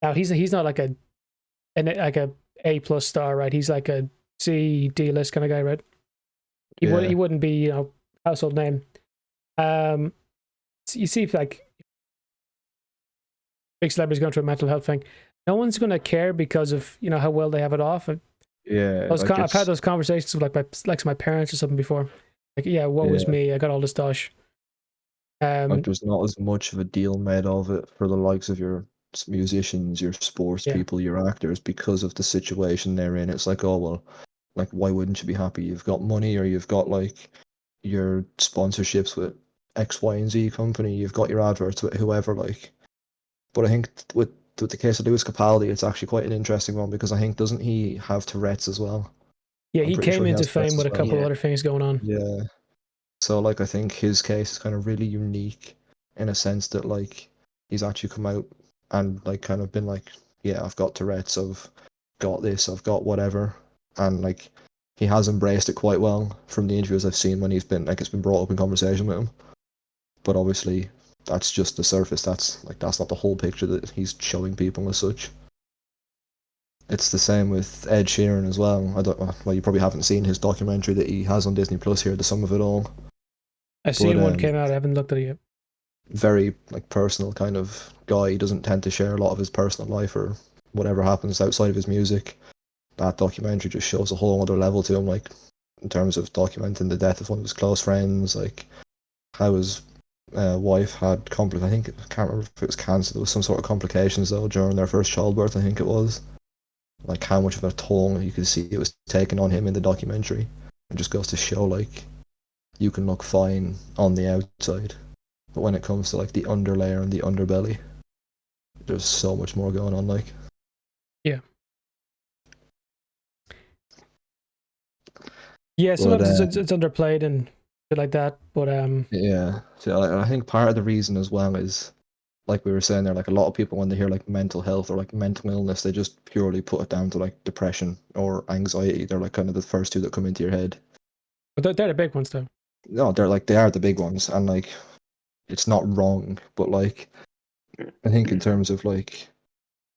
now he's not like a A+ star, right? He's like a C, D list kind of guy, right? He wouldn't be, household name. You see like big celebrities going through a mental health thing. No one's gonna care because of how well they have it off. Yeah, I've had those conversations with like my parents or something before. Like, woe is me, I got all this dosh. Like there's not as much of a deal made of it for the likes of your musicians, your sports people, your actors, because of the situation they're in. It's like, oh well, like why wouldn't you be happy? You've got money, or you've got like your sponsorships with X, Y, and Z company. You've got your adverts with whoever. Like, but I think with the case of Lewis Capaldi, it's actually quite an interesting one because I think doesn't he have Tourette's as well? Yeah, he came into fame with a couple of other things going on. Yeah. So like I think his case is kind of really unique in a sense that like he's actually come out and like kind of been like, yeah, I've got Tourette's, I've got this, I've got whatever, and like he has embraced it quite well from the interviews I've seen when he's been like it's been brought up in conversation with him. But obviously that's just the surface. That's not the whole picture that he's showing people as such. It's the same with Ed Sheeran as well. You probably haven't seen his documentary that he has on Disney Plus here, The Sum of It All. I've seen one came out, I haven't looked at it yet. Very personal kind of guy. He doesn't tend to share a lot of his personal life or whatever happens outside of his music. That documentary just shows a whole other level to him. Like in terms of documenting the death of one of his close friends, like how his wife had I think, I can't remember if it was cancer, there was some sort of complications though during their first childbirth, I think it was. Like how much of a toll you could see it was taking on him in the documentary. It just goes to show like you can look fine on the outside, but when it comes to like the underlayer and the underbelly, there's so much more going on, like. Yeah. Yeah, sometimes it's underplayed and shit like that, but yeah. So I think part of the reason as well is, like we were saying there, like a lot of people when they hear like mental health or like mental illness, they just purely put it down to like depression or anxiety. They're like kind of the first two that come into your head. But they're the big ones though. No, they are the big ones, and like it's not wrong, but like I think in terms of like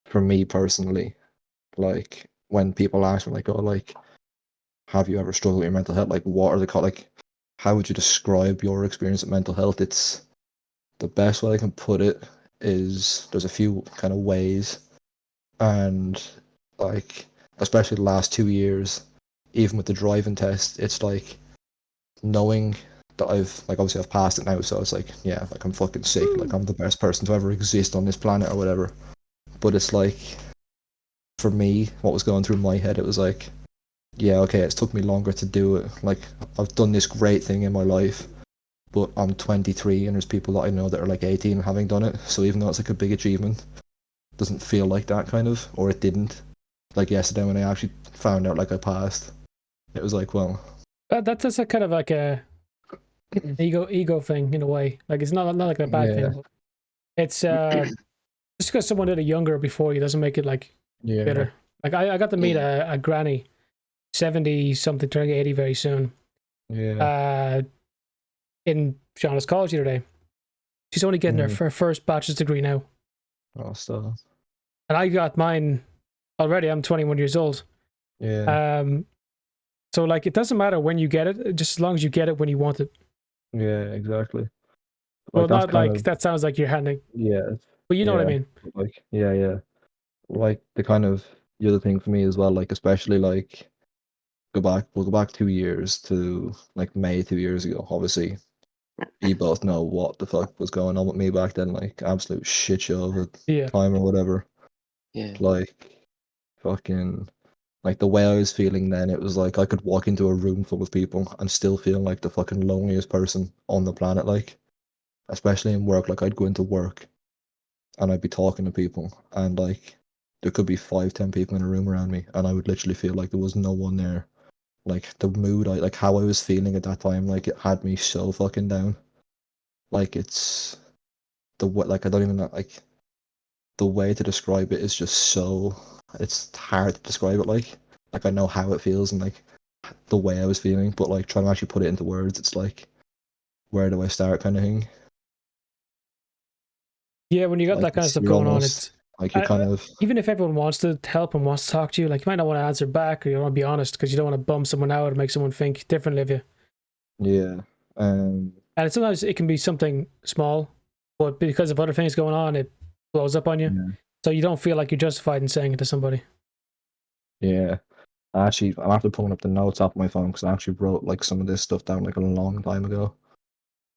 for me personally, like when people ask me like, oh, like have you ever struggled with your mental health? Like what are they called? Like how would you describe your experience of mental health? It's the best way I can put it is there's a few kind of ways, and like especially the last 2 years, even with the driving test, it's like knowing that I've like obviously I've passed it now, so it's like yeah, like I'm fucking sick, like I'm the best person to ever exist on this planet or whatever. But it's like for me, what was going through my head, it was like, yeah, okay, it's took me longer to do it. Like I've done this great thing in my life, but I'm 23 and there's people that I know that are like 18 having done it. So even though it's like a big achievement, it doesn't feel like that kind of, or it didn't. Like yesterday when I actually found out like I passed, it was like, well, that's a kind of like a ego thing in a way. Like it's not like a bad thing. But it's just because someone did it younger before you doesn't make it like bitter. Like I got to meet a granny, 70 something, turning 80 very soon. Yeah. In Shauna's college the other day. She's only getting her first bachelor's degree now. Oh, still. And I got mine already. I'm 21 years old. Yeah. So like it doesn't matter when you get it, just as long as you get it when you want it. Yeah, exactly. Well, not like that sounds like you're handing. Yeah. But you know what I mean. Like yeah. Like the kind of the other thing for me as well, like especially like we'll go back 2 years to like May 2 years ago. Obviously, you both know what the fuck was going on with me back then, like absolute shit show of a time or whatever. Yeah. Like fucking like the way I was feeling then, it was like I could walk into a room full of people and still feel like the fucking loneliest person on the planet, like especially in work. Like I'd go into work and I'd be talking to people and like there could be 5-10 people in a room around me and I would literally feel like there was no one there. Like the mood, like how I was feeling at that time, like it had me so fucking down. Like it's like I don't even know, like the way to describe it is just so, it's hard to describe it. Like I know how it feels and like the way I was feeling, but like trying to actually put it into words, it's like where do I start kind of thing. Yeah, when you got that kind of stuff going on, it's like you're kind of, even if everyone wants to help and wants to talk to you, like you might not want to answer back or you want to be honest because you don't want to bum someone out or make someone think differently of you. Yeah. And sometimes it can be something small, but because of other things going on, it blows up on you. Yeah. So you don't feel like you're justified in saying it to somebody. Yeah. Actually, I'm after pulling up the notes off my phone because I actually wrote like some of this stuff down like a long time ago,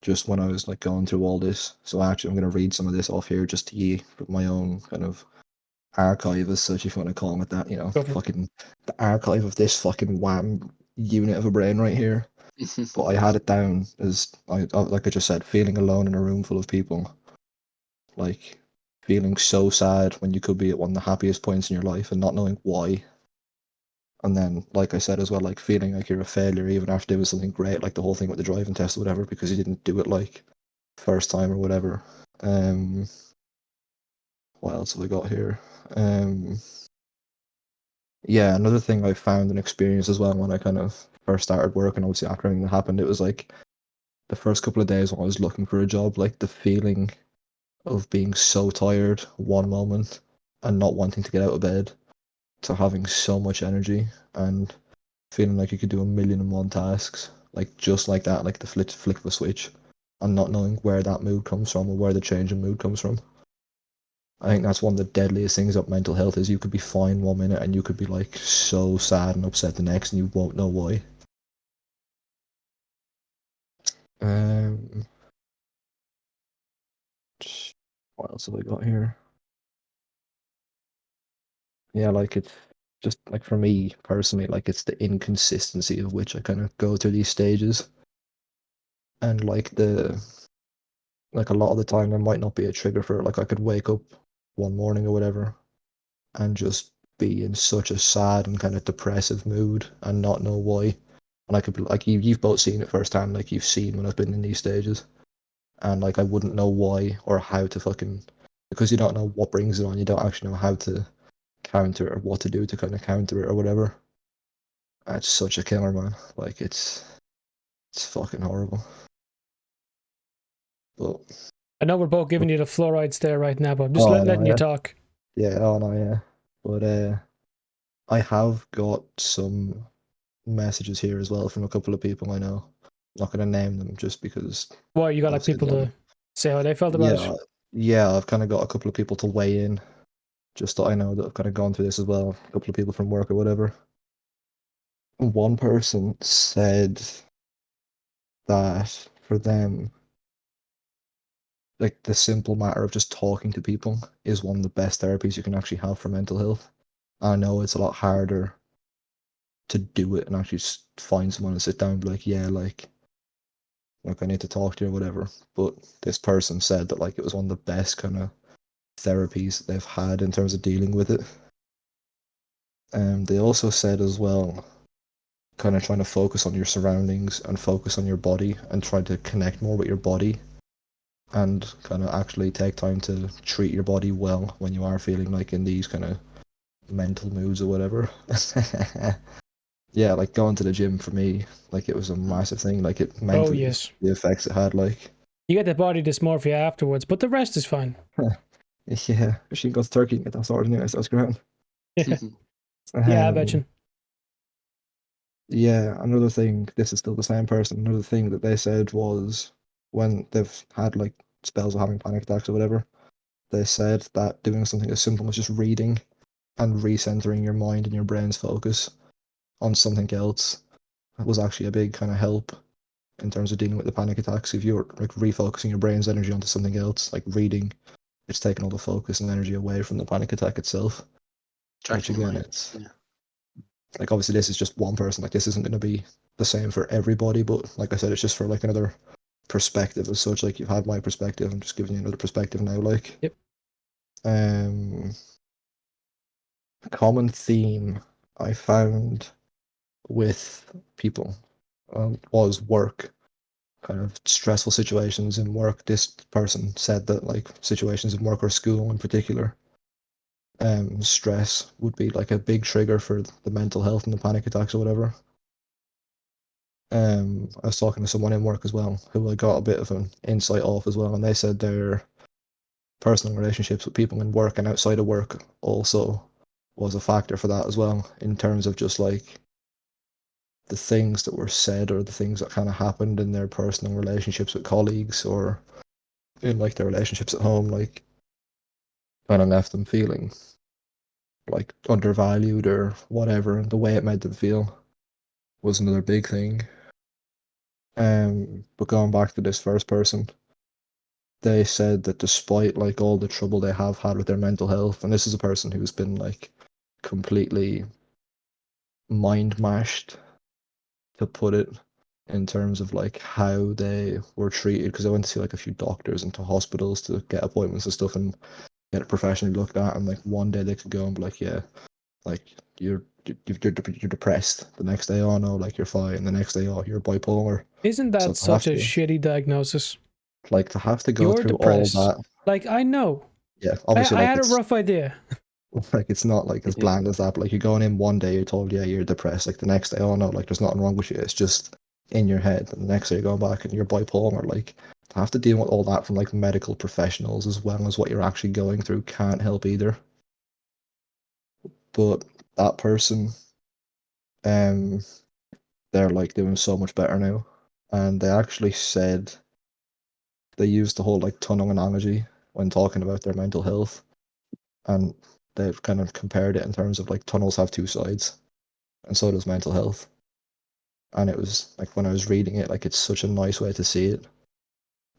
just when I was like going through all this. So actually, I'm going to read some of this off here just to you with my own kind of archive as such, if you want to call it that, you know, fucking the archive of this fucking wham unit of a brain right here. But I had it down as, like I just said, feeling alone in a room full of people, like feeling so sad when you could be at one of the happiest points in your life and not knowing why. And then, like I said as well, like feeling like you're a failure even after doing something great, like the whole thing with the driving test or whatever, because you didn't do it like first time or whatever. What else have I got here? Yeah, another thing I found and experienced as well when I kind of first started working, obviously after everything that happened, it was like the first couple of days when I was looking for a job, like the feeling of being so tired one moment and not wanting to get out of bed to having so much energy and feeling like you could do 1,000,001 tasks, like just like that, like the flick of a switch, and not knowing where that mood comes from or where the change in mood comes from. I think that's one of the deadliest things about mental health is you could be fine one minute and you could be like so sad and upset the next and you won't know why. What else have I got here? Yeah, like it's just like for me personally, like it's the inconsistency of which I kind of go through these stages, and like a lot of the time there might not be a trigger for it. Like I could wake up one morning or whatever and just be in such a sad and kind of depressive mood and not know why. And I could be like you've both seen it firsthand, like you've seen when I've been in these stages, and like I wouldn't know why or how to fucking, because you don't know what brings it on. You don't actually know how to counter it or what to do to kind of counter it or whatever. It's such a killer, man. Like it's fucking horrible. But I know we're both giving you the fluorides there right now, but I'm just oh, no, letting you yeah. talk. Yeah, oh no, yeah. But I have got some messages here as well from a couple of people I know. I'm not gonna name them just because. Why, you got like people to say how they felt about it? Yeah, I've kind of got a couple of people to weigh in, just that I know that have kind of gone through this as well. A couple of people from work or whatever. One person said that for them, like the simple matter of just talking to people is one of the best therapies you can actually have for mental health. I know it's a lot harder to do it and actually find someone and sit down and be like, yeah, like I need to talk to you or whatever. But this person said that like it was one of the best kind of therapies they've had in terms of dealing with it. And they also said as well, kind of trying to focus on your surroundings and focus on your body and try to connect more with your body and kind of actually take time to treat your body well when you are feeling like in these kind of mental moods or whatever. Yeah, like going to the gym for me, like it was a massive thing. Like it mentally, yes. the effects it had, like you get the body dysmorphia afterwards, but the rest is fine. Yeah, she goes to Turkey and get that sorted anyway, so that's great. Yeah, yeah, I bet you. Yeah, another thing, this is still the same person, another thing that they said was when they've had like spells of having panic attacks or whatever, they said that doing something as simple as just reading and recentering your mind and your brain's focus on something else was actually a big kind of help in terms of dealing with the panic attacks. If you're like refocusing your brain's energy onto something else, like reading, it's taking all the focus and energy away from the panic attack itself. Which again, it's like obviously this is just one person. Like this isn't going to be the same for everybody, but like I said, it's just for like another perspective as such. Like you've had my perspective, I'm just giving you another perspective now. Like, yep. A common theme I found with people was work. Kind of stressful situations in work. This person said that like situations in work or school in particular, stress would be like a big trigger for the mental health and the panic attacks or whatever. I was talking to someone in work as well who I got a bit of an insight off as well, and they said their personal relationships with people in work and outside of work also was a factor for that as well, in terms of just like the things that were said or the things that kind of happened in their personal relationships with colleagues or in like their relationships at home, like kind of left them feeling like undervalued or whatever, and the way it made them feel was another big thing. But going back to this first person, they said that despite like all the trouble they have had with their mental health, and this is a person who's been like completely mind mashed, to put it, in terms of like how they were treated, because I went to see like a few doctors and to hospitals to get appointments and stuff and get it professionally looked at, and like one day they could go and be like, yeah, like you're depressed. The next day, oh no, like you're fine. The next day, oh, you're bipolar. Isn't that such a shitty diagnosis? Like to have to go you're through depressed. all that. Like I know. Yeah, obviously, I like had a rough idea. Like it's not like as bland as that. But like you're going in one day, you're told, yeah, you're depressed. Like the next day, oh no, like there's nothing wrong with you. It's just in your head. And the next day, you're going back and you're bipolar. Like to have to deal with all that from like medical professionals as well as what you're actually going through can't help either. But that person, they're like doing so much better now, and they actually said they used the whole like tunnel analogy when talking about their mental health, and they've kind of compared it in terms of like tunnels have two sides, and so does mental health. And it was like when I was reading it, like it's such a nice way to see it.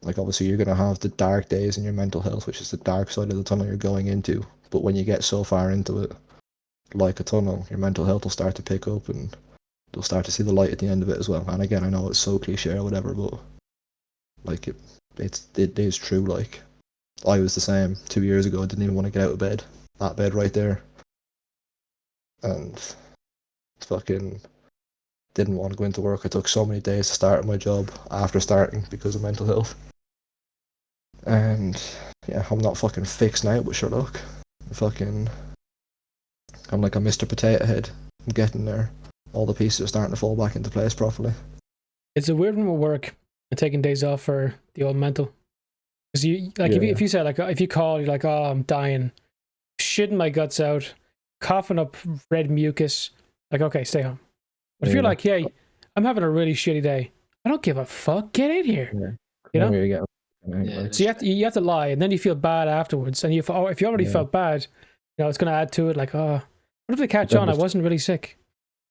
Like obviously you're gonna have the dark days in your mental health, which is the dark side of the tunnel you're going into. But when you get so far into it, like a tunnel, your mental health will start to pick up and you'll start to see the light at the end of it as well. And again, I know it's so cliche or whatever, but like it is true. Like I was the same 2 years ago. I didn't even want to get out of bed. That bed right there. And fucking didn't want to go into work. I took so many days to start my job after starting because of mental health. And yeah, I'm not fucking fixed now, but sure, look, I'm like a Mr. Potato Head. I'm getting there. All the pieces are starting to fall back into place properly. It's a weird one with work and taking days off for the old mental. Because you like if you say like if you call, you're like, oh, I'm dying, shitting my guts out, coughing up red mucus. Like, okay, stay home. But if you're like, hey, I'm having a really shitty day, I don't give a fuck. Get in here. Yeah. You know. Yeah. So you have to lie, and then you feel bad afterwards. And if you already felt bad, you know it's going to add to it. Like, oh, what if they catch on? I wasn't really sick.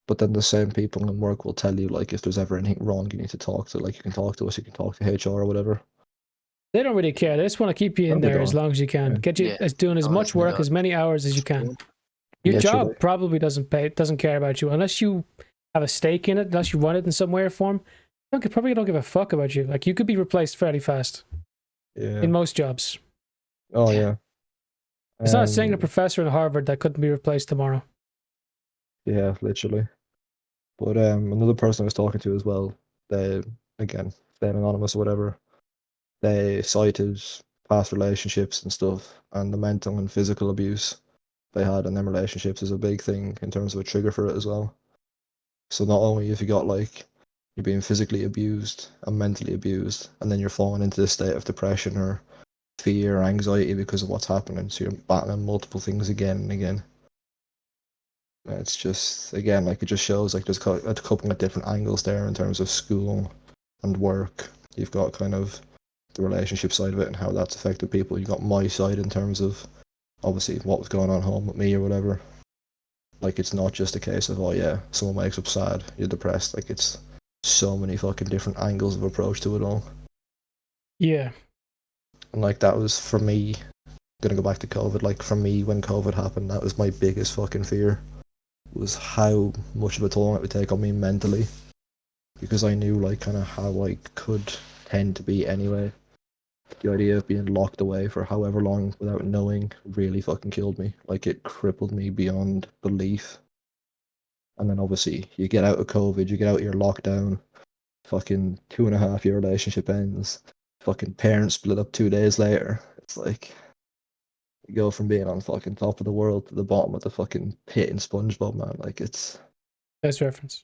But then the same people in work will tell you, like, if there's ever anything wrong, you need to talk to, like, you can talk to us, you can talk to HR or whatever. They don't really care. They just want to keep you in there as long as you can. Get you doing as much work, as many hours as you can. Your job probably doesn't care about you unless you have a stake in it, unless you run it in some way or form. Probably don't give a fuck about you. Like, you could be replaced fairly fast. Yeah. In most jobs. Oh yeah. It's not saying a professor in Harvard that couldn't be replaced tomorrow. Yeah, literally. But another person I was talking to as well, they again, staying anonymous or whatever, they cited past relationships and stuff, and the mental and physical abuse they had in them relationships is a big thing in terms of a trigger for it as well. So not only if you got like you're being physically abused and mentally abused, and then you're falling into this state of depression or fear or anxiety because of what's happening, so you're battling multiple things again and again. It's just, again, like it just shows like there's a couple of different angles there in terms of school and work. You've got kind of the relationship side of it and how that's affected people. You got my side in terms of obviously what was going on home with me or whatever. Like it's not just a case of, oh yeah, someone wakes up sad, you're depressed. Like it's so many fucking different angles of approach to it all. Yeah. And like that was for me, gonna go back to COVID, like for me when COVID happened, that was my biggest fucking fear, was how much of a toll it would take on me mentally. Because I knew like kind of how I could tend to be anyway. The idea of being locked away for however long without knowing really fucking killed me. Like it crippled me beyond belief. And then obviously you get out of COVID, you get out of your lockdown, fucking 2.5 year relationship ends, fucking parents split up 2 days later. It's like you go from being on fucking top of the world to the bottom of the fucking pit in SpongeBob, man. Like it's best reference.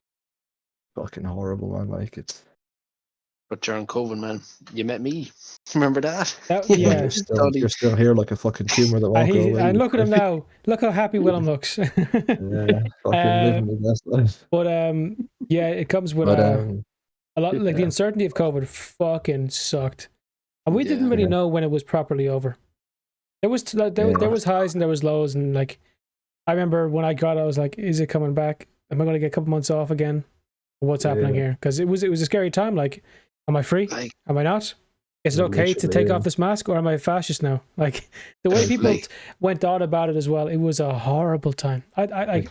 Fucking horrible, man. Like it's. But during COVID, man, you met me. Remember that? Yeah. You're still here like a fucking tumor that won't go away. And look at him now. Look how happy Willem looks. Yeah, fucking living the best life. But yeah, it comes with a lot. Like the uncertainty of COVID, fucking sucked, and we didn't really know when it was properly over. There was highs and there was lows, and like I remember when I got it, I was like, "Is it coming back? Am I going to get a couple months off again? What's happening here?" Because it was a scary time. Like, am I free? Am I not? Is it okay to take off this mask, or am I a fascist now? Like the way people went on about it as well, it was a horrible time. I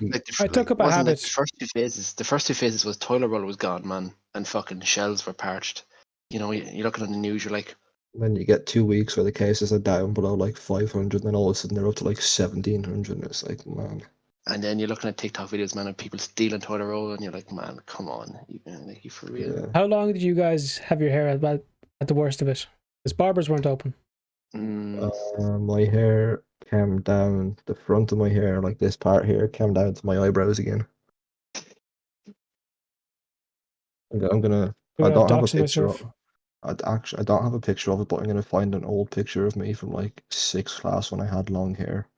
took up a habit. Like the first two phases was toilet roll was gone, man, and fucking shelves were parched. You know, you're looking on the news, you're like. Then you get 2 weeks where the cases are down below like 500, and then all of a sudden they're up to like 1,700. And it's like, man. And then you're looking at TikTok videos, man, of people stealing toilet roll, and you're like, man, come on, you for real. Yeah. How long did you guys have your hair at the worst of it? Because barbers weren't open. My hair came down, the front of my hair, like this part here, came down to my eyebrows again. I'm gonna. I don't have a picture. I don't have a picture of it, but I'm gonna find an old picture of me from like 6th class when I had long hair,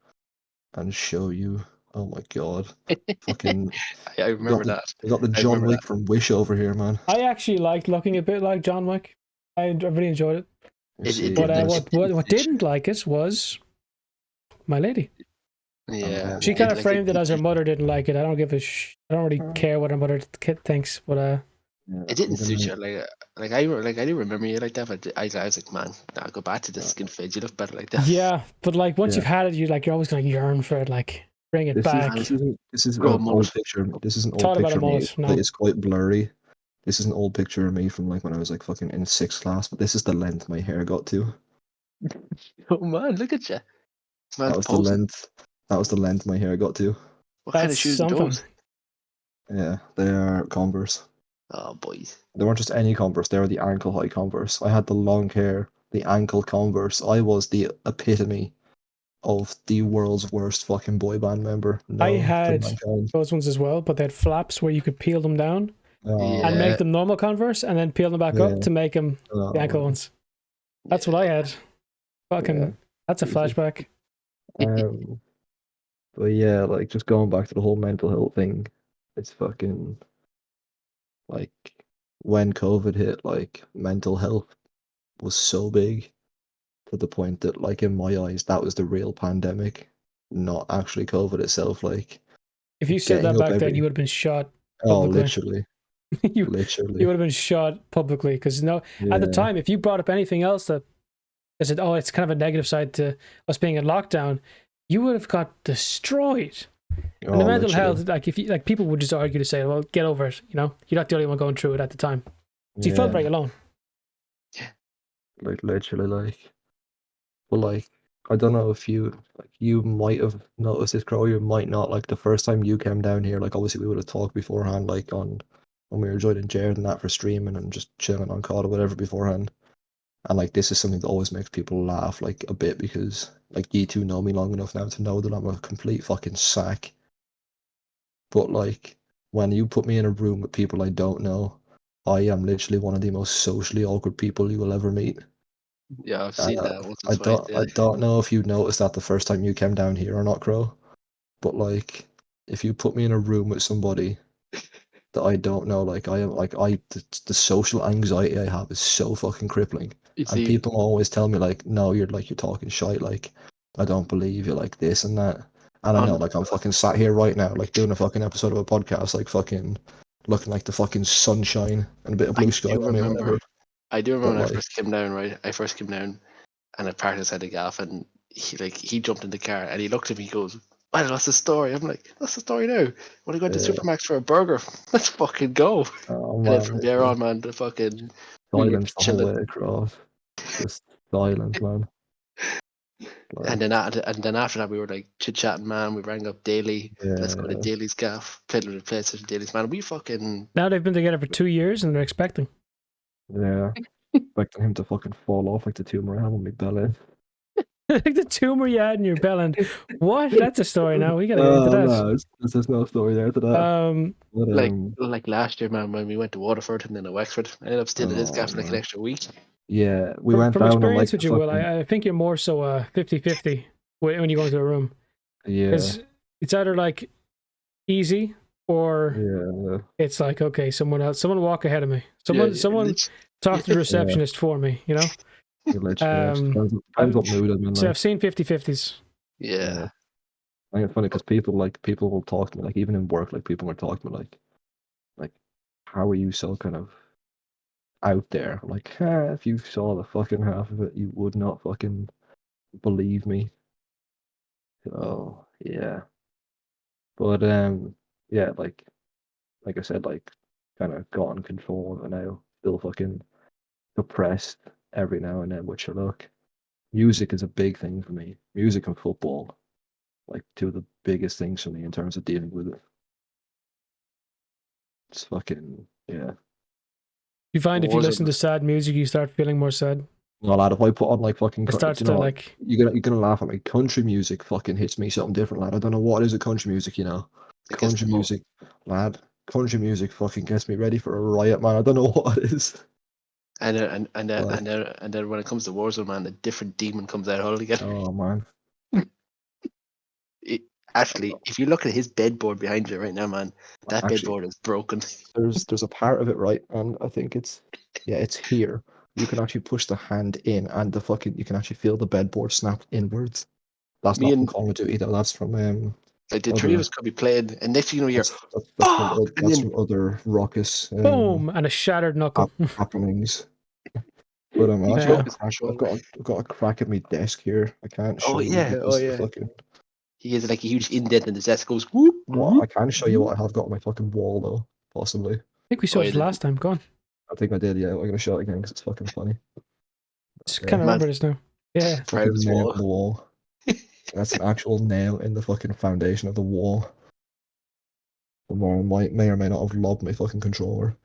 and show you. Oh my god! Fucking. I remember that. I got the John Wick from Wish over here, man. I actually liked looking a bit like John Wick. I really enjoyed it. But what didn't like it was my lady. Yeah. She kind of framed it as her mother didn't like it. I don't give a I don't really care what her mother thinks, but It didn't suit you. I didn't remember you like that, but I was like, man, I'll go back to the skin fade. You look better like that. Yeah, but like once you've had it, you're always gonna yearn for it. Like bring it back. This is an old picture. This is an old picture of me. No. It's quite blurry. This is an old picture of me from like when I was like fucking in 6th class. But this is the length my hair got to. Oh man, look at you. That was the length. That was the length my hair got to. What kind of shoes are those? Yeah, they are Converse. Oh boys. They weren't just any Converse. They were the ankle high Converse. I had the long hair, the ankle Converse. I was the epitome of the world's worst fucking boy band member. I had those ones as well, but they had flaps where you could peel them down and make them normal Converse, and then peel them back up to make them the ankle ones. That's what I had. Fucking, that's a flashback. But yeah, like just going back to the whole mental health thing, it's fucking like when COVID hit, like mental health was so big to the point that, like, in my eyes, that was the real pandemic, not actually COVID itself. Like, if you said that back then, you would have been shot publicly. Oh, literally. You would have been shot publicly because at the time, if you brought up anything else that said, oh, it's kind of a negative side to us being in lockdown, you would have got destroyed. And the mental health, like if you like, people would just argue to say, well, get over it. You know, you're not the only one going through it at the time. So you felt very alone. Yeah. Like literally, like, well, like I don't know if you might have noticed this, Crowe. You might not. Like the first time you came down here, like obviously we would have talked beforehand, like on when we were joining Jared and that for streaming and just chilling on COD or whatever beforehand. And like this is something that always makes people laugh like a bit because like you two know me long enough now to know that I'm a complete fucking sack. But like when you put me in a room with people I don't know, I am literally one of the most socially awkward people you will ever meet. Yeah, I've seen that once or twice. I don't know if you noticed that the first time you came down here or not, Crowe. But like if you put me in a room with somebody that I don't know, like the social anxiety I have is so fucking crippling. And people always tell me like, no, you're talking shite, like I don't believe you, like this and that. And I know, like I'm fucking sat here right now, like doing a fucking episode of a podcast, like fucking looking like the fucking sunshine and a bit of blue sky on me or whatever. I do remember when I first came down, right? I first came down and I parked outside the gaff and he jumped in the car and he looked at me, he goes, well, what's the story? I'm like, what's the story now? When I go to Supermax for a burger, let's fucking go. And then from there on, man, the fucking silence the whole way across. Just silence, man. Like, and then after that, we were like chit chatting, man. We rang up Daly. Let's go to Daly's gaff. Played with the PlayStation Daly's, man. We fucking now they've been together for 2 years and they're expecting. Yeah, expecting him to fucking fall off like the tumor I have on my belly. Like the tumor you had in your belly. What? That's a story now. We gotta get into that. No, there's no story there to that. Like last year, man, when we went to Waterford and then to Wexford, I ended up staying in his gaff for like an extra week. Yeah, we went from down experience on, with you, Will. I think you're more so 50-50 when you go into a room. Yeah, because it's either like easy or it's like, okay, someone walk ahead of me. Someone talk to the receptionist for me. You know. Depends what mood I'm in. So I've seen 50-50s. Yeah. I think it's funny because people will talk to me, like even in work, like people will talk to me like how are you so kind of out there? Like, if you saw the fucking half of it, you would not fucking believe me. So yeah. But yeah, like I said, like kind of gotten control and now still fucking depressed every now and then, which look, music is a big thing for me. Music and football, like two of the biggest things for me in terms of dealing with it. It's fucking You find if you listen to sad music, you start feeling more sad. No, lad, if I put on like fucking, it starts to like you're gonna laugh at me. Country music fucking hits me something different, lad. I don't know what it is at country music, you know. Country music, lad. Country music fucking gets me ready for a riot, man. I don't know what it is. And then when it comes to Warzone, man, a different demon comes out altogether. Oh man. Actually, if you look at his bedboard behind you right now, man, that bedboard is broken. There's a part of it, right, and I think it's here. You can actually push the hand in, and you can actually feel the bedboard snap inwards. That's not from Call of Duty, though. That's from Like the three of us could be playing, and next thing you know, you're that's from other raucous boom, and a shattered knuckle happenings. But I've got a crack at my desk here. I can't show you. Fucking... He has like a huge indent in his desk. Goes whoop. Well, I can't show you what I have got on my fucking wall though. Possibly. I think we saw it last time. Go on. I think I did. Yeah, I'm gonna show it again because it's fucking funny. Just can't remember this now. Yeah. Fucking nail on the wall. That's an actual nail in the fucking foundation of the wall. The more may or may not have lobbed my fucking controller.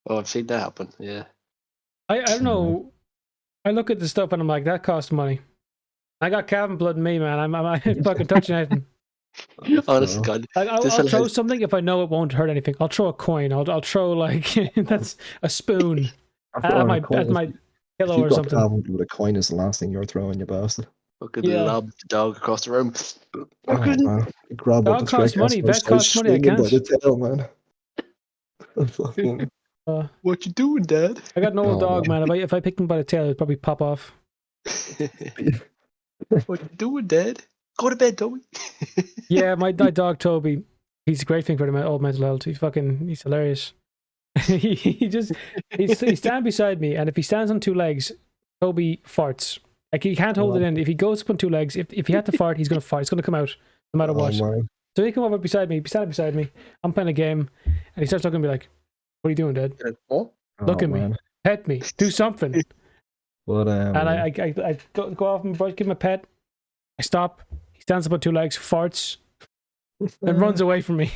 Oh, I've seen that happen. Yeah. I don't know. I look at the stuff and I'm like, that costs money. I got Calvin blood in me, man. I'm fucking touching anything. Honest God. I'll throw something if I know it won't hurt anything. I'll throw a coin. I'll throw like that's a spoon at my pillow or something. Calvin with a coin is the last thing you're throwing, you bastard. Fucking lob the dog across the room. Grab dog costs money. Vet costs money. I can't. By the tail, man. What you doing, Dad? I got an old dog, man. If I picked him by the tail, it'd probably pop off. What you doing, Dad? Go to bed, Toby. Yeah, my dog Toby. He's a great thing for the old mental health. He's hilarious. He's standing beside me, and if he stands on two legs, Toby farts. Like he can't hold it in. If he goes up on two legs, if he had to fart, he's gonna fart. It's gonna come out no matter what. Man. So he come over beside me, beside me. I'm playing a game, and he starts looking at me like, "What are you doing, Dad? Look at me, pet me, do something." But and I go off and give him a pet. I stop. He stands up on two legs, farts, and runs away from me.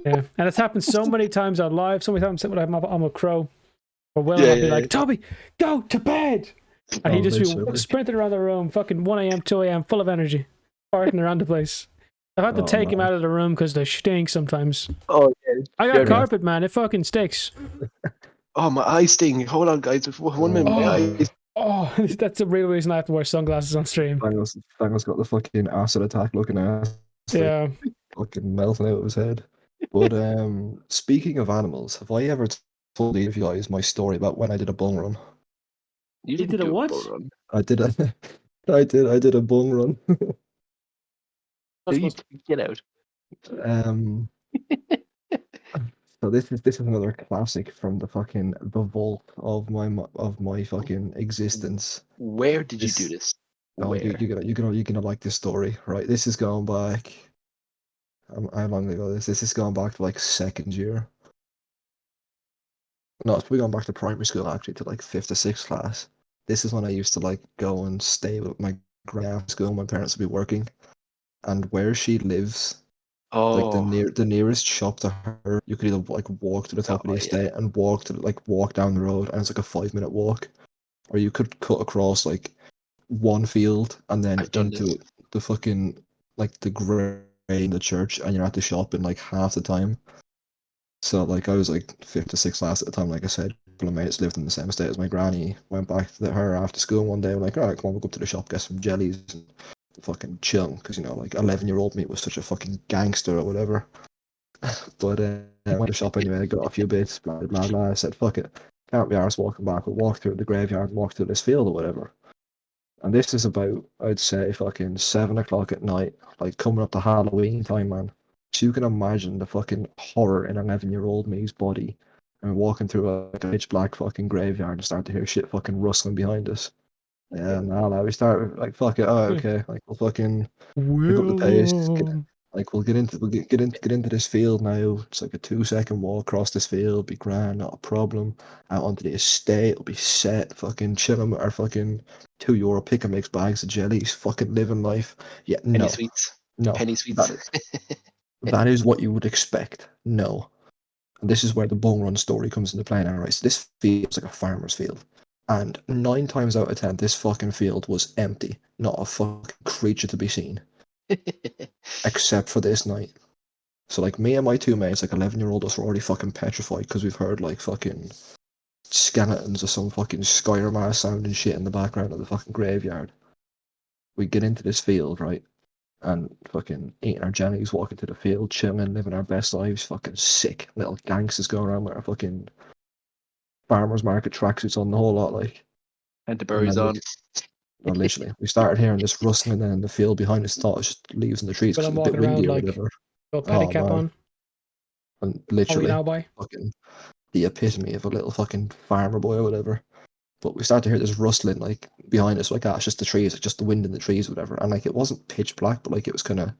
Yeah, and it's happened so many times out live. So many times when I'm a Crowe, or Will, I'll be like, "Toby, go to bed." And he just be sprinting around the room, fucking 1 a.m., 2 a.m., full of energy, farting around the place. I've had to take him out of the room because they stink sometimes. Oh, yeah. I got carpet, man. It fucking stinks. Oh, my eyes sting. Hold on, guys. 1 minute, my eyes. Oh, that's the real reason I have to wear sunglasses on stream. Daniel's got the fucking acid attack looking ass. Yeah. Fucking melting out of his head. But speaking of animals, have I ever told you guys my story about when I did a bung run? You did a what? I did a bung run. Get out. So this is another classic from the vault of my fucking existence. Where did you do this? Oh, you're gonna like this story, right? This is going back. How long ago this? This is going back to like second year. No, it's probably going back to primary school actually, to like 5th or 6th class. This is when I used to like go and stay with my grandma at school. My parents would be working, and where she lives, like the nearest shop to her, you could either like walk to the top of the estate and walk down the road, and it's like a 5-minute walk, or you could cut across like one field and then into the fucking like the grey in the church, and you're at the shop in like half the time. So like I was like 5th to 6th class at the time, like I said. A couple of mates lived in the same estate as my granny. Went back to her after school one day. I'm like, all right, come on, we'll go up to the shop, get some jellies and fucking chill, because like 11-year-old me was such a fucking gangster or whatever. But I went to the shop anyway. I got a few bits. Blah blah blah. I said, fuck it, can't be arsed walking back. We'll walk through the graveyard and walk through this field or whatever. And this is about, I'd say, fucking 7 o'clock at night, like coming up to Halloween time, man. So you can imagine the fucking horror in 11-year-old me's body. And walking through a pitch black fucking graveyard and start to hear shit fucking rustling behind us. Yeah, we start like, fuck it, okay, like we'll fucking pick up the pace. We'll get into this field now. It's like a 2-second walk across this field, be grand, not a problem. Out onto the estate, it'll be set, fucking chilling with our fucking €2 pick and mix bags of jellies, fucking living life. Yeah, no. Penny sweets. That is what you would expect. No. And this is where the bung run story comes into play now, right? So this field's like a farmer's field. And 9 times out of 10, this fucking field was empty. Not a fucking creature to be seen. Except for this night. So like me and my 2 mates, like 11-year-old us, were already fucking petrified because we've heard like fucking skeletons or some fucking Skyrim sound and shit in the background of the fucking graveyard. We get into this field, right? And fucking eating our jellies, walking to the field, chilling, living our best lives, fucking sick little gangsters going around with our fucking farmers market tracksuits on, the whole lot, like. And the berries on. No, literally. We started hearing this rustling then in the field behind us. Thought it was just leaves in the trees But because I'm it's a bit walking windy around or like whatever. a paddy cap man. on. And Are we literally, now, boy? fucking the epitome of a little fucking farmer boy or whatever. But we started to hear this rustling like behind us, like it's just the trees, like just the wind in the trees, or whatever. And like it wasn't pitch black, but like it was kind of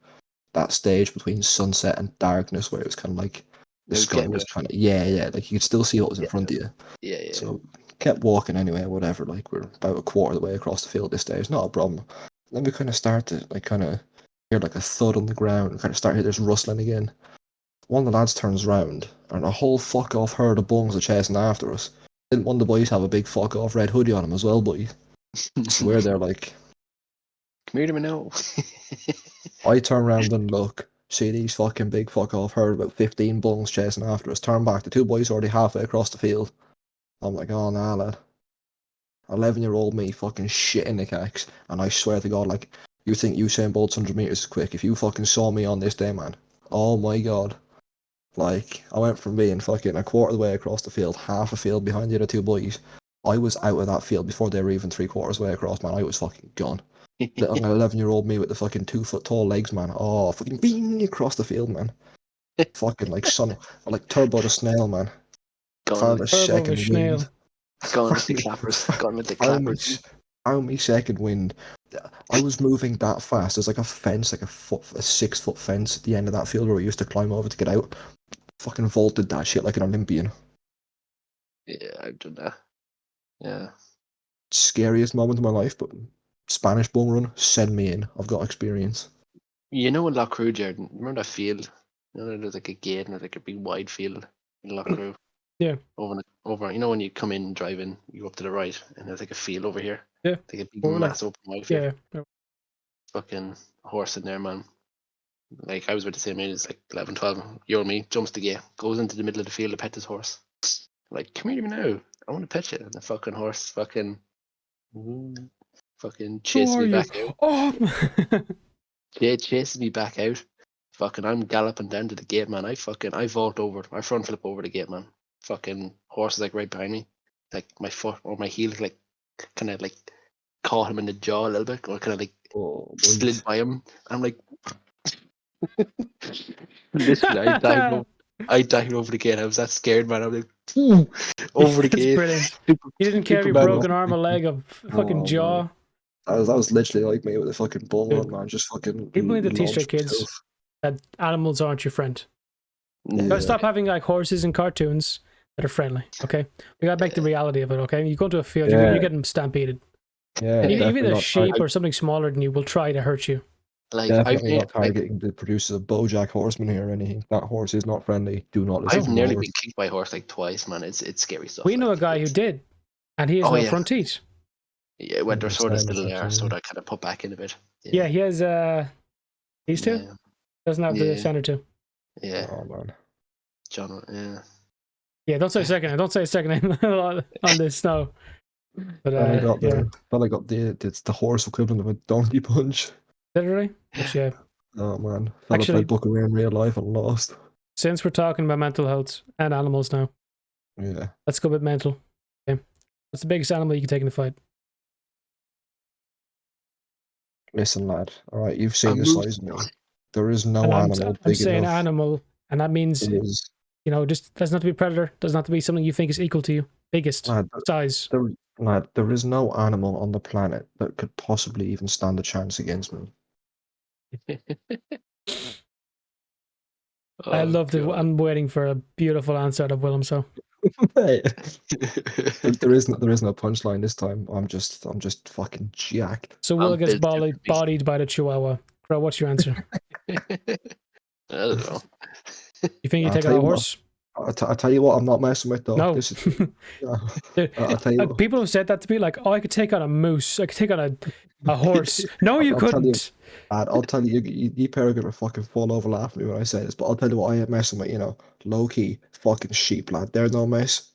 that stage between sunset and darkness where it was kind of like the sky was kind of like you could still see what was in front of you. Yeah. So kept walking anyway, whatever. Like we're about a quarter of the way across the field this stage, not a problem. Then we kind of start to like kind of hear like a thud on the ground and kind of start to hear this rustling again. One of the lads turns round and a whole fuck off herd of bungs are chasing after us. Didn't one of the boys have a big fuck off red hoodie on him as well, boy? So we're there like, come here to me now. I turn around and look, see these fucking big fuck off herd, about 15 bungs chasing after us. Turn back, the two boys already halfway across the field. I'm like, oh nah, lad. 11-year-old me fucking shit in the cacks, and I swear to God, like, you think Usain Bolt's 100 meters is quick? If you fucking saw me on this day, man, oh my God. Like, I went from being fucking a quarter of the way across the field, half a field behind the other two boys. I was out of that field before they were even 3/4 way across, man. I was fucking gone. Little 11-year-old me with the fucking 2 foot tall legs, man. Oh, fucking bing across the field, man. Fucking like Turbo the Snail, man. Found a second wind. Gone with the clappers. Gone with the clappers. Found me second wind. I was moving that fast. There's like a fence, like a 6 foot fence at the end of that field where we used to climb over to get out. Fucking vaulted that shit like an Olympian. Yeah, I've done that. Yeah. Scariest moment of my life, but Spanish bung run, send me in. I've got experience. You know in Loch Crowe, Jared, remember that field? You know, there's like a gate and there's like a big wide field in Loch Crowe. Yeah. Over. You know when you come in driving, you go up to the right and there's like a field over here. Yeah. Like a big massive open wide field. Yeah. Fucking horse in there, man. Like I was about the same age, it's like 11, 12. You and me, jumps the gate, goes into the middle of the field to pet his horse. Like, come here to me now. I want to pet you. And the fucking horse fucking chases me back out. Oh! Yeah, chases me back out. Fucking, I'm galloping down to the gate, man. I vault over. I front flip over the gate, man. Fucking horse is like right behind me. Like my foot or my heel, like kind of like caught him in the jaw a little bit, or kind of like slid by him. I'm like, listen, I dived over the gate. I was that scared, man. I was like, over the gate. Brilliant. You didn't care if your broken arm, a leg, a fucking jaw. That was literally like me with a fucking bull run, man. Just fucking. People need to teach their kids that animals aren't your friend. Yeah. Stop having like horses in cartoons that are friendly. Okay, we gotta make the reality of it. Okay, you go to a field, you're getting stampeded. Yeah, even a sheep or something smaller than you will try to hurt you. Like definitely not targeting the producers of BoJack Horseman here or anything. That horse is not friendly. Do not listen. I've nearly been kicked by a horse like twice, man. It's scary stuff. We know a guy who did, and he has no front teeth. Yeah, well, they're sort of still there, so I kind of put back in a bit. Yeah, he has these two. Yeah. Doesn't have the center two. Yeah. Oh man. John. Yeah. Yeah, don't say second name. Don't say second name on this. No. But I got the horse equivalent of a donkey punch. Literally? Yeah. Oh man. Actually, played Buckaroo in real life and lost. Since we're talking about mental health and animals now. Yeah. Let's go a bit mental. Okay. What's the biggest animal you can take in a fight? Listen, lad. Alright, you've seen the size of me. There is no animal big I'm saying enough. animal, and that means just doesn't have to be a predator, doesn't have to be something you think is equal to you. Biggest size. There is no animal on the planet that could possibly even stand a chance against me. I love it. I'm waiting for a beautiful answer out of Willem. So there is no punchline this time. I'm just fucking jacked. So Will gets bodied by the Chihuahua. Crowe, what's your answer? I don't know. You think you take on a horse? I'll tell you what, I'm not messing with though. No. This is, I'll tell you people have said that to me, like, oh, I could take on a moose. I could take on a horse. No, you couldn't. I'll tell you, you pair are gonna fucking fall over laughing at me when I say this, but I'll tell you what I ain't messing with, low key fucking sheep, lad. They're no mess.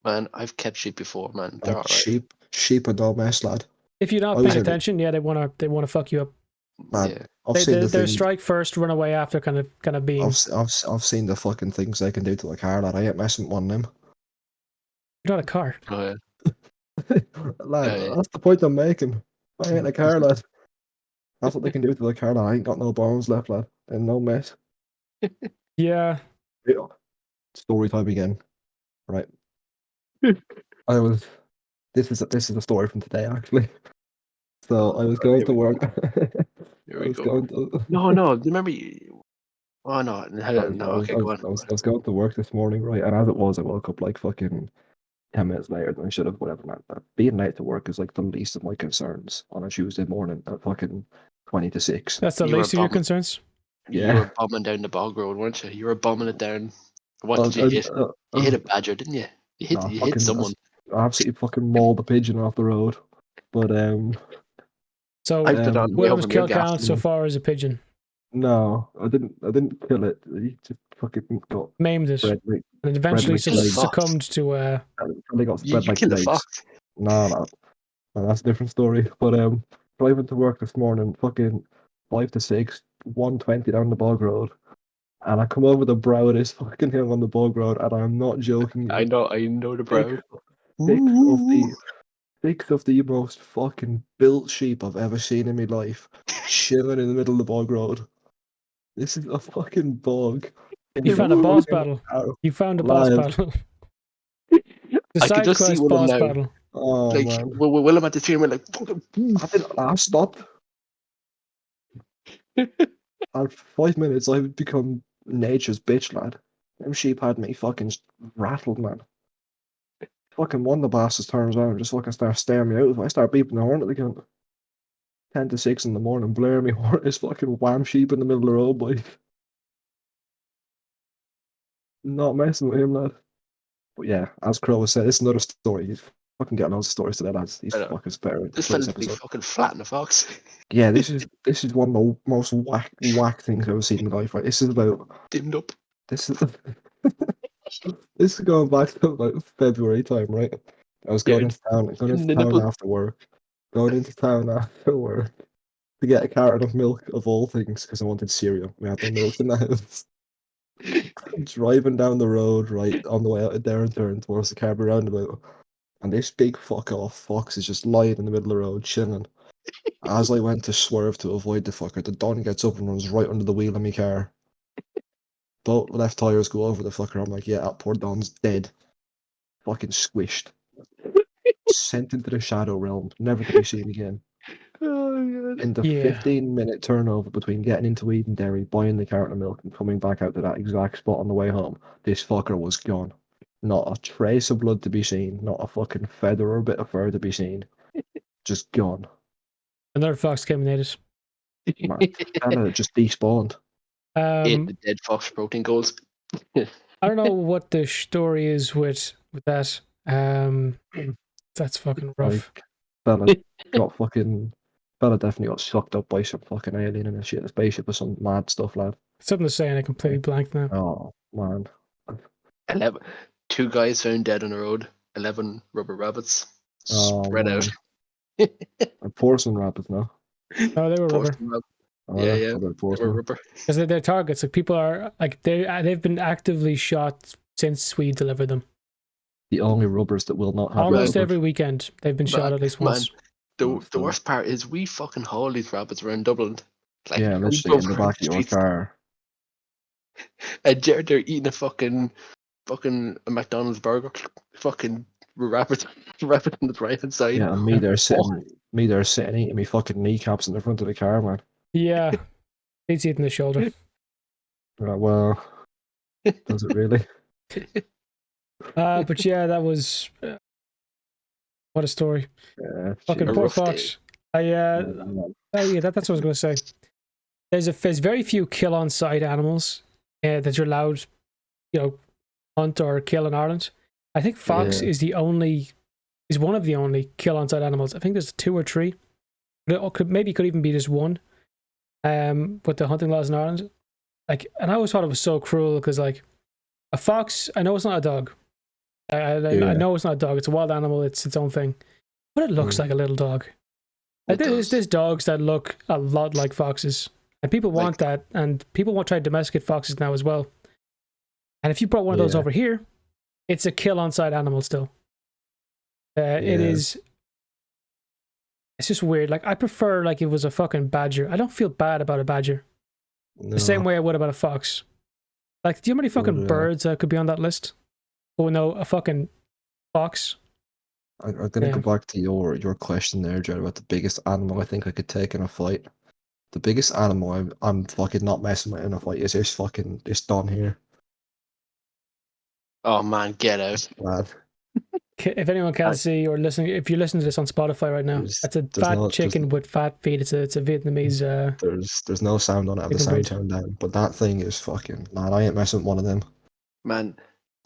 Man, I've kept sheep before, man. They're alright. Sheep are no mess, lad. If you're not paying attention, they wanna fuck you up. Man, yeah. They're strike first, run away after kind of being. I've seen the fucking things they can do to a car, lad. I ain't messing with one of them. You're not a car. Oh, yeah. Lad, that's the point I'm making. I ain't a car, lad. That's what they can do to the car, lad. I ain't got no bones left, lad. And no mess. Yeah. Story time again. Right. This is a story from today, actually. So I was going to work. Here we go. No, remember you. Oh no, okay, go on. I was going to work this morning, right? And as it was, I woke up like fucking 10 minutes later than I should have, whatever, man. Being late to work is like the least of my concerns on a Tuesday morning at fucking 20 to 6. That's the least of your concerns? Yeah. You were bombing down the bog road, weren't you? You were bombing it down. What did you hit? You hit a badger, didn't you? You hit someone. I absolutely fucking mauled the pigeon off the road. But so William's kill count so far as a pigeon. No, I didn't kill it. He just fucking got maimed it, and eventually succumbed to. Probably got spread like legs. No, that's a different story. But driving to work this morning, fucking 5 to 6, 120 down the bog road, and I come over the brow of this fucking hill on the bog road, and I'm not joking. I know the brow. Six of the most fucking built sheep I've ever seen in my life, shivering in the middle of the bog road. This is a fucking bog. You found a boss battle. You found a boss battle. The side quest boss battle. Oh, like, man. Willem at the team were like, fucking. Stop. And 5 minutes, I've become nature's bitch, lad. Them sheep had me fucking rattled, man. Fucking one of the bastards turns around and just fucking starts staring me out. If I start beeping the horn at the count, 10 to 6 in the morning, blaring me horn, this fucking wham sheep in the middle of the road, boy. Not messing with him, lad. But yeah, as Crowe said, this is another story. He's fucking getting loads of stories today, lads. He's fucking sparing. This fella's been fucking flat in the fox. Yeah, this is one of the most whack things I've ever seen in my life. Right, this is about dimmed up. This is going back to like February time, right? I was going into town after work. Going into town after work to get a carton of milk of all things because I wanted cereal. We had no milk in the house. Driving down the road, right on the way out of Darren turn towards the Carber roundabout, and this big fuck off fox is just lying in the middle of the road chilling. As I went to swerve to avoid the fucker, the Don gets up and runs right under the wheel of my car. Both left tires go over the fucker. I'm like, yeah, that poor Don's dead. Fucking squished. Sent into the shadow realm, never to be seen again. Oh, in the 15-minute turnover between getting into Edenderry, buying the carton of milk, and coming back out to that exact spot on the way home, this fucker was gone. Not a trace of blood to be seen, not a fucking feather or a bit of fur to be seen. Just gone. Another fox came and ate it. Man, fella just despawned. Ate the dead fox protein goals. I don't know what the story is with that. That's fucking rough. Like, fella definitely got sucked up by some fucking alien in a shit spaceship or some mad stuff, lad. Something to say, and I completely blanked now. Oh man. 2 guys found dead on the road. 11 rubber rabbits spread out. And porcelain rabbits, no? No, they were rubber. Yeah. They were rubber. Because they're targets. Like people are like they've been actively shot since we delivered them. The only rubbers that will not have almost every weekend they've been shot at least once. The worst part is we fucking haul these rabbits around Dublin. Like, yeah, literally in the back of your car. And they're eating a fucking McDonald's burger. Fucking rabbit on the right hand side. Yeah, and me there sitting eating me fucking kneecaps in the front of the car, man. Yeah, he's eating the shoulder. Well, does it really? But yeah, that was what a story. Yeah, fucking poor fox. That's what I was gonna say. There's very few kill on site animals that you're allowed, hunt or kill in Ireland. I think fox is one of the only kill on site animals. I think there's 2 or 3. Maybe could even be just 1. With the hunting laws in Ireland, and I always thought it was so cruel because a fox, I know it's not a dog. I know it's not a dog. It's a wild animal. It's its own thing, but it looks like a little dog. There's dogs that look a lot like foxes, and people want that, and people want to try to domesticate foxes now as well. And if you brought one of those over here, it's a kill on site animal still. It is. It's just weird. Like, I prefer like it was a fucking badger. I don't feel bad about a badger. No. The same way I would about a fox. Like, do you know how many fucking birds could be on that list? Oh no, a fucking fox. I'm gonna go back to your question there, Jared, about the biggest animal I think I could take in a fight. The biggest animal I'm fucking not messing with in a fight is this Don here. Oh man, get out. Lad. If anyone can't see or listening, if you listen to this on Spotify right now, that's a fat chicken with fat feet. It's a Vietnamese. There's no sound on it. I have the sound turned down, but that thing is fucking. Man, I ain't messing with one of them. Man,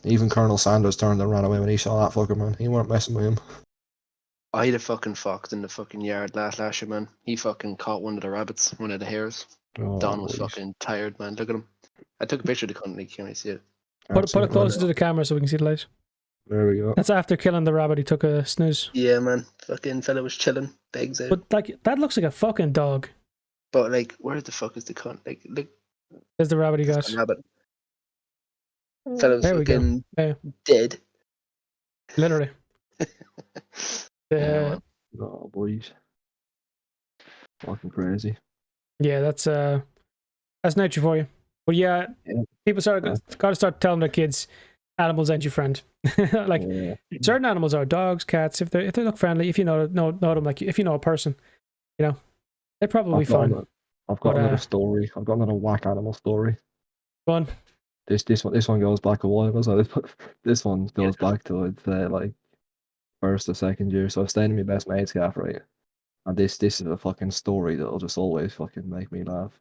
even Colonel Sanders turned and ran away when he saw that fucker, man. He weren't messing with him. I had a fucking fox in the fucking yard last year, man. He fucking caught one of the rabbits, one of the hares. Don was fucking tired, man. Look at him. I took a picture of the cunt. Can I see it? Put it closer to the camera so we can see the light. There we go. That's after killing the rabbit. He took a snooze. Yeah, man. Fucking fella was chilling. Legs out. But like that looks like a fucking dog. But like, where the fuck is the cunt? Like, look. There's the rabbit he got. Rabbit. Fella was fucking dead. Literally. Oh boys. Fucking crazy. Yeah, that's nature for you. But yeah. People got to start telling their kids animals ain't your friend. Like certain animals are dogs, cats. If they look friendly, if you know them, like if you know a person, you know, they're probably fine. I've got another story. I've got another whack animal story. Go on. This one goes back a while. So this one goes back to I'd say like first or second year. So I was staying in my best mate's gaff, right? And this is a fucking story that'll just always fucking make me laugh.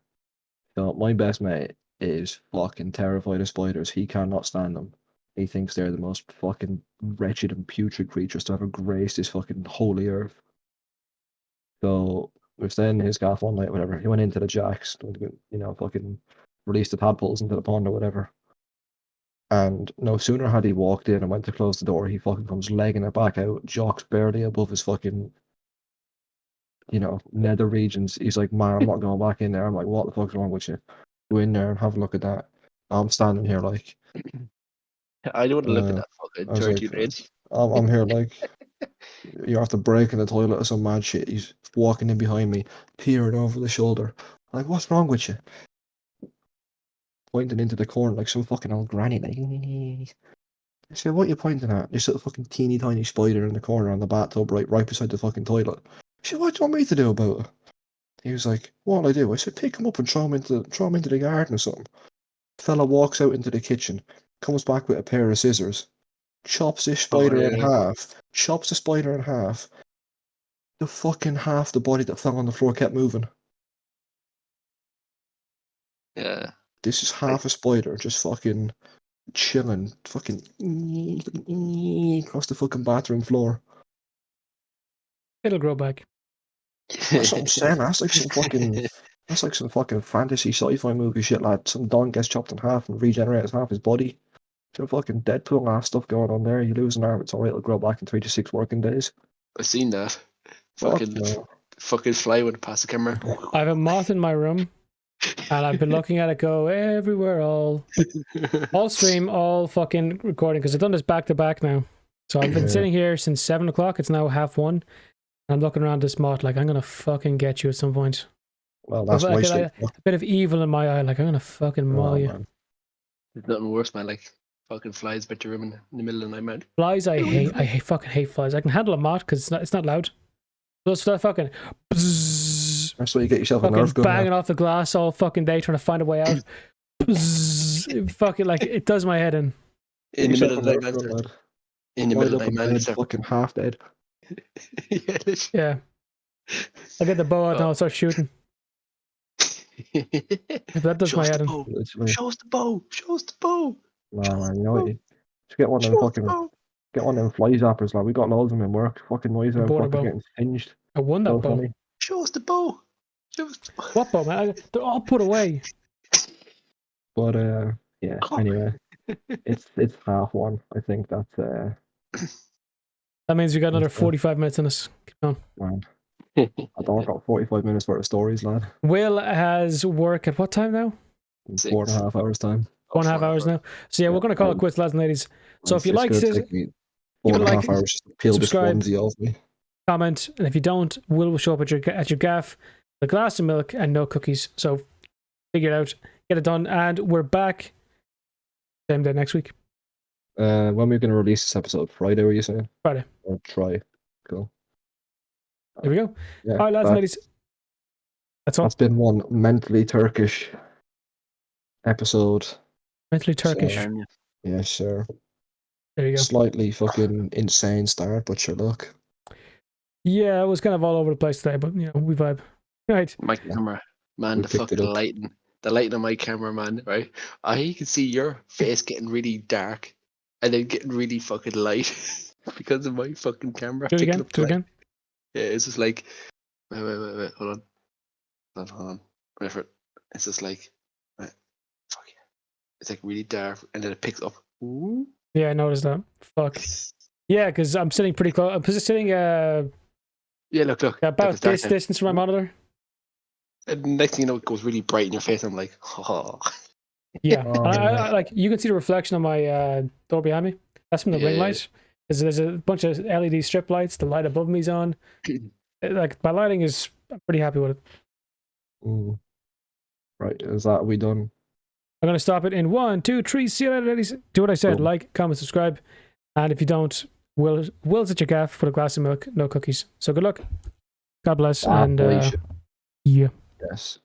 So my best mate is fucking terrified of spiders. He cannot stand them. He thinks they're the most fucking wretched and putrid creatures to ever grace this fucking holy earth. So we're staying in his gaff one night, whatever. He went into the jacks, you know, fucking released the tadpoles into the pond or whatever. And no sooner had he walked in and went to close the door, he fucking comes legging it back out, jocks barely above his fucking, you know, nether regions. He's like, man, I'm not going back in there. I'm like, what the fuck's wrong with you? Go in there and have a look at that. I'm standing here like, I don't want to look at that fucking dirty ridge. I'm here like, you're after breaking the toilet or some mad shit. He's walking in behind me, peering over the shoulder. I'm like, what's wrong with you? Pointing into the corner like some fucking old granny. Like, I said, what are you pointing at? This little fucking teeny tiny spider in the corner on the bathtub right beside the fucking toilet. I said, what do you want me to do about it? He was like, what'll I do? I said, pick him up and throw him into the garden or something. Fella walks out into the kitchen, comes back with a pair of scissors, chops this spider in half, chops the spider in half. The fucking half the body that fell on the floor kept moving. Yeah. This is half a spider just fucking chilling, fucking across the fucking bathroom floor. It'll grow back. That's what I'm saying. That's like some fucking fantasy sci-fi movie shit, lad. Some Don gets chopped in half and regenerates half his body. Some fucking Deadpool ass stuff going on there. You lose an arm, it's alright, it'll grow back in 3 to 6 working days. I've seen that. Fucking fly with past the camera. I have a moth in my room, and I've been looking at it go everywhere, all stream, all fucking recording, because I've done this back to back now. So I've been sitting here since 7 o'clock. It's now 1:30. I'm looking around this moth like I'm gonna fucking get you at some point. Well, that's a bit of evil in my eye. Like I'm gonna fucking maul you. Man. There's nothing worse, man. Like fucking flies bit your room in the middle of the night, man. Flies, I hate. I fucking hate flies. I can handle a moth because it's not loud. Those fucking. Bzzz, that's why you get yourself a Nerf gun. Banging off the glass all fucking day trying to find a way out. Bzzz, fucking like it does my head in. In the middle of the night, man. In the middle of the night, man. Fucking half dead. Yeah. I get the bow out and I'll start shooting. That does my head in. Show us the bow. Show us the bow. Nah, you know what? Just get one of them fucking. Get one of them fly zappers, like we got loads of them in work. Fucking noise out, fucking getting singed. I won that bow. Funny. Show us the bow. What bow, man? They're all put away. But yeah. Anyway, it's 1:30. I think that's That means we got another 45 minutes in us. Keep on. Man, I don't got 45 minutes worth of stories, lad. Will has work at what time now? 4.5 hours time. 1.5 hours now. So yeah, we're gonna call it quits, lads and ladies. So if you like this, 4.5 hours just to peel this onesie off me. Comment, and if you don't, Will show up at your gaff with a glass of milk and no cookies. So figure it out, get it done, and we're back same day next week. When we're going to release this episode? Friday, were you saying? Friday. Or try. Cool. There we go. Yeah, all right, lads and ladies. That's all. That's been one mentally Turkish episode. Mentally Turkish. So, yeah, sure. There you go. Slightly fucking insane start, but sure, look. Yeah, it was kind of all over the place today, but we vibe. Right. My camera, man, the fucking lighting. The lighting on my camera, man, right? I can see your face getting really dark and then getting really fucking light because of my fucking camera. Do it again. Yeah, it's just like, wait, hold on. Wait for it. It's just like, right, fuck yeah. It's like really dark and then it picks up. Ooh. Yeah, I noticed that. Fuck. Yeah, because I'm sitting pretty close. I'm sitting yeah, look. About this distance from my monitor. And next thing you know, it goes really bright in your face. I'm like, oh. Yeah, I like you can see the reflection on my door behind me. That's from the ring light. There's a bunch of LED strip lights. The light above me's on. Like my lighting is, I'm pretty happy with it. Ooh. Right, is that we done? I'm gonna stop it in 1, 2, 3. See you later, ladies. Do what I said. Like, comment, subscribe, and if you don't, Will's at your gaff with a glass of milk, no cookies. So good luck. God bless, and yeah. Yes.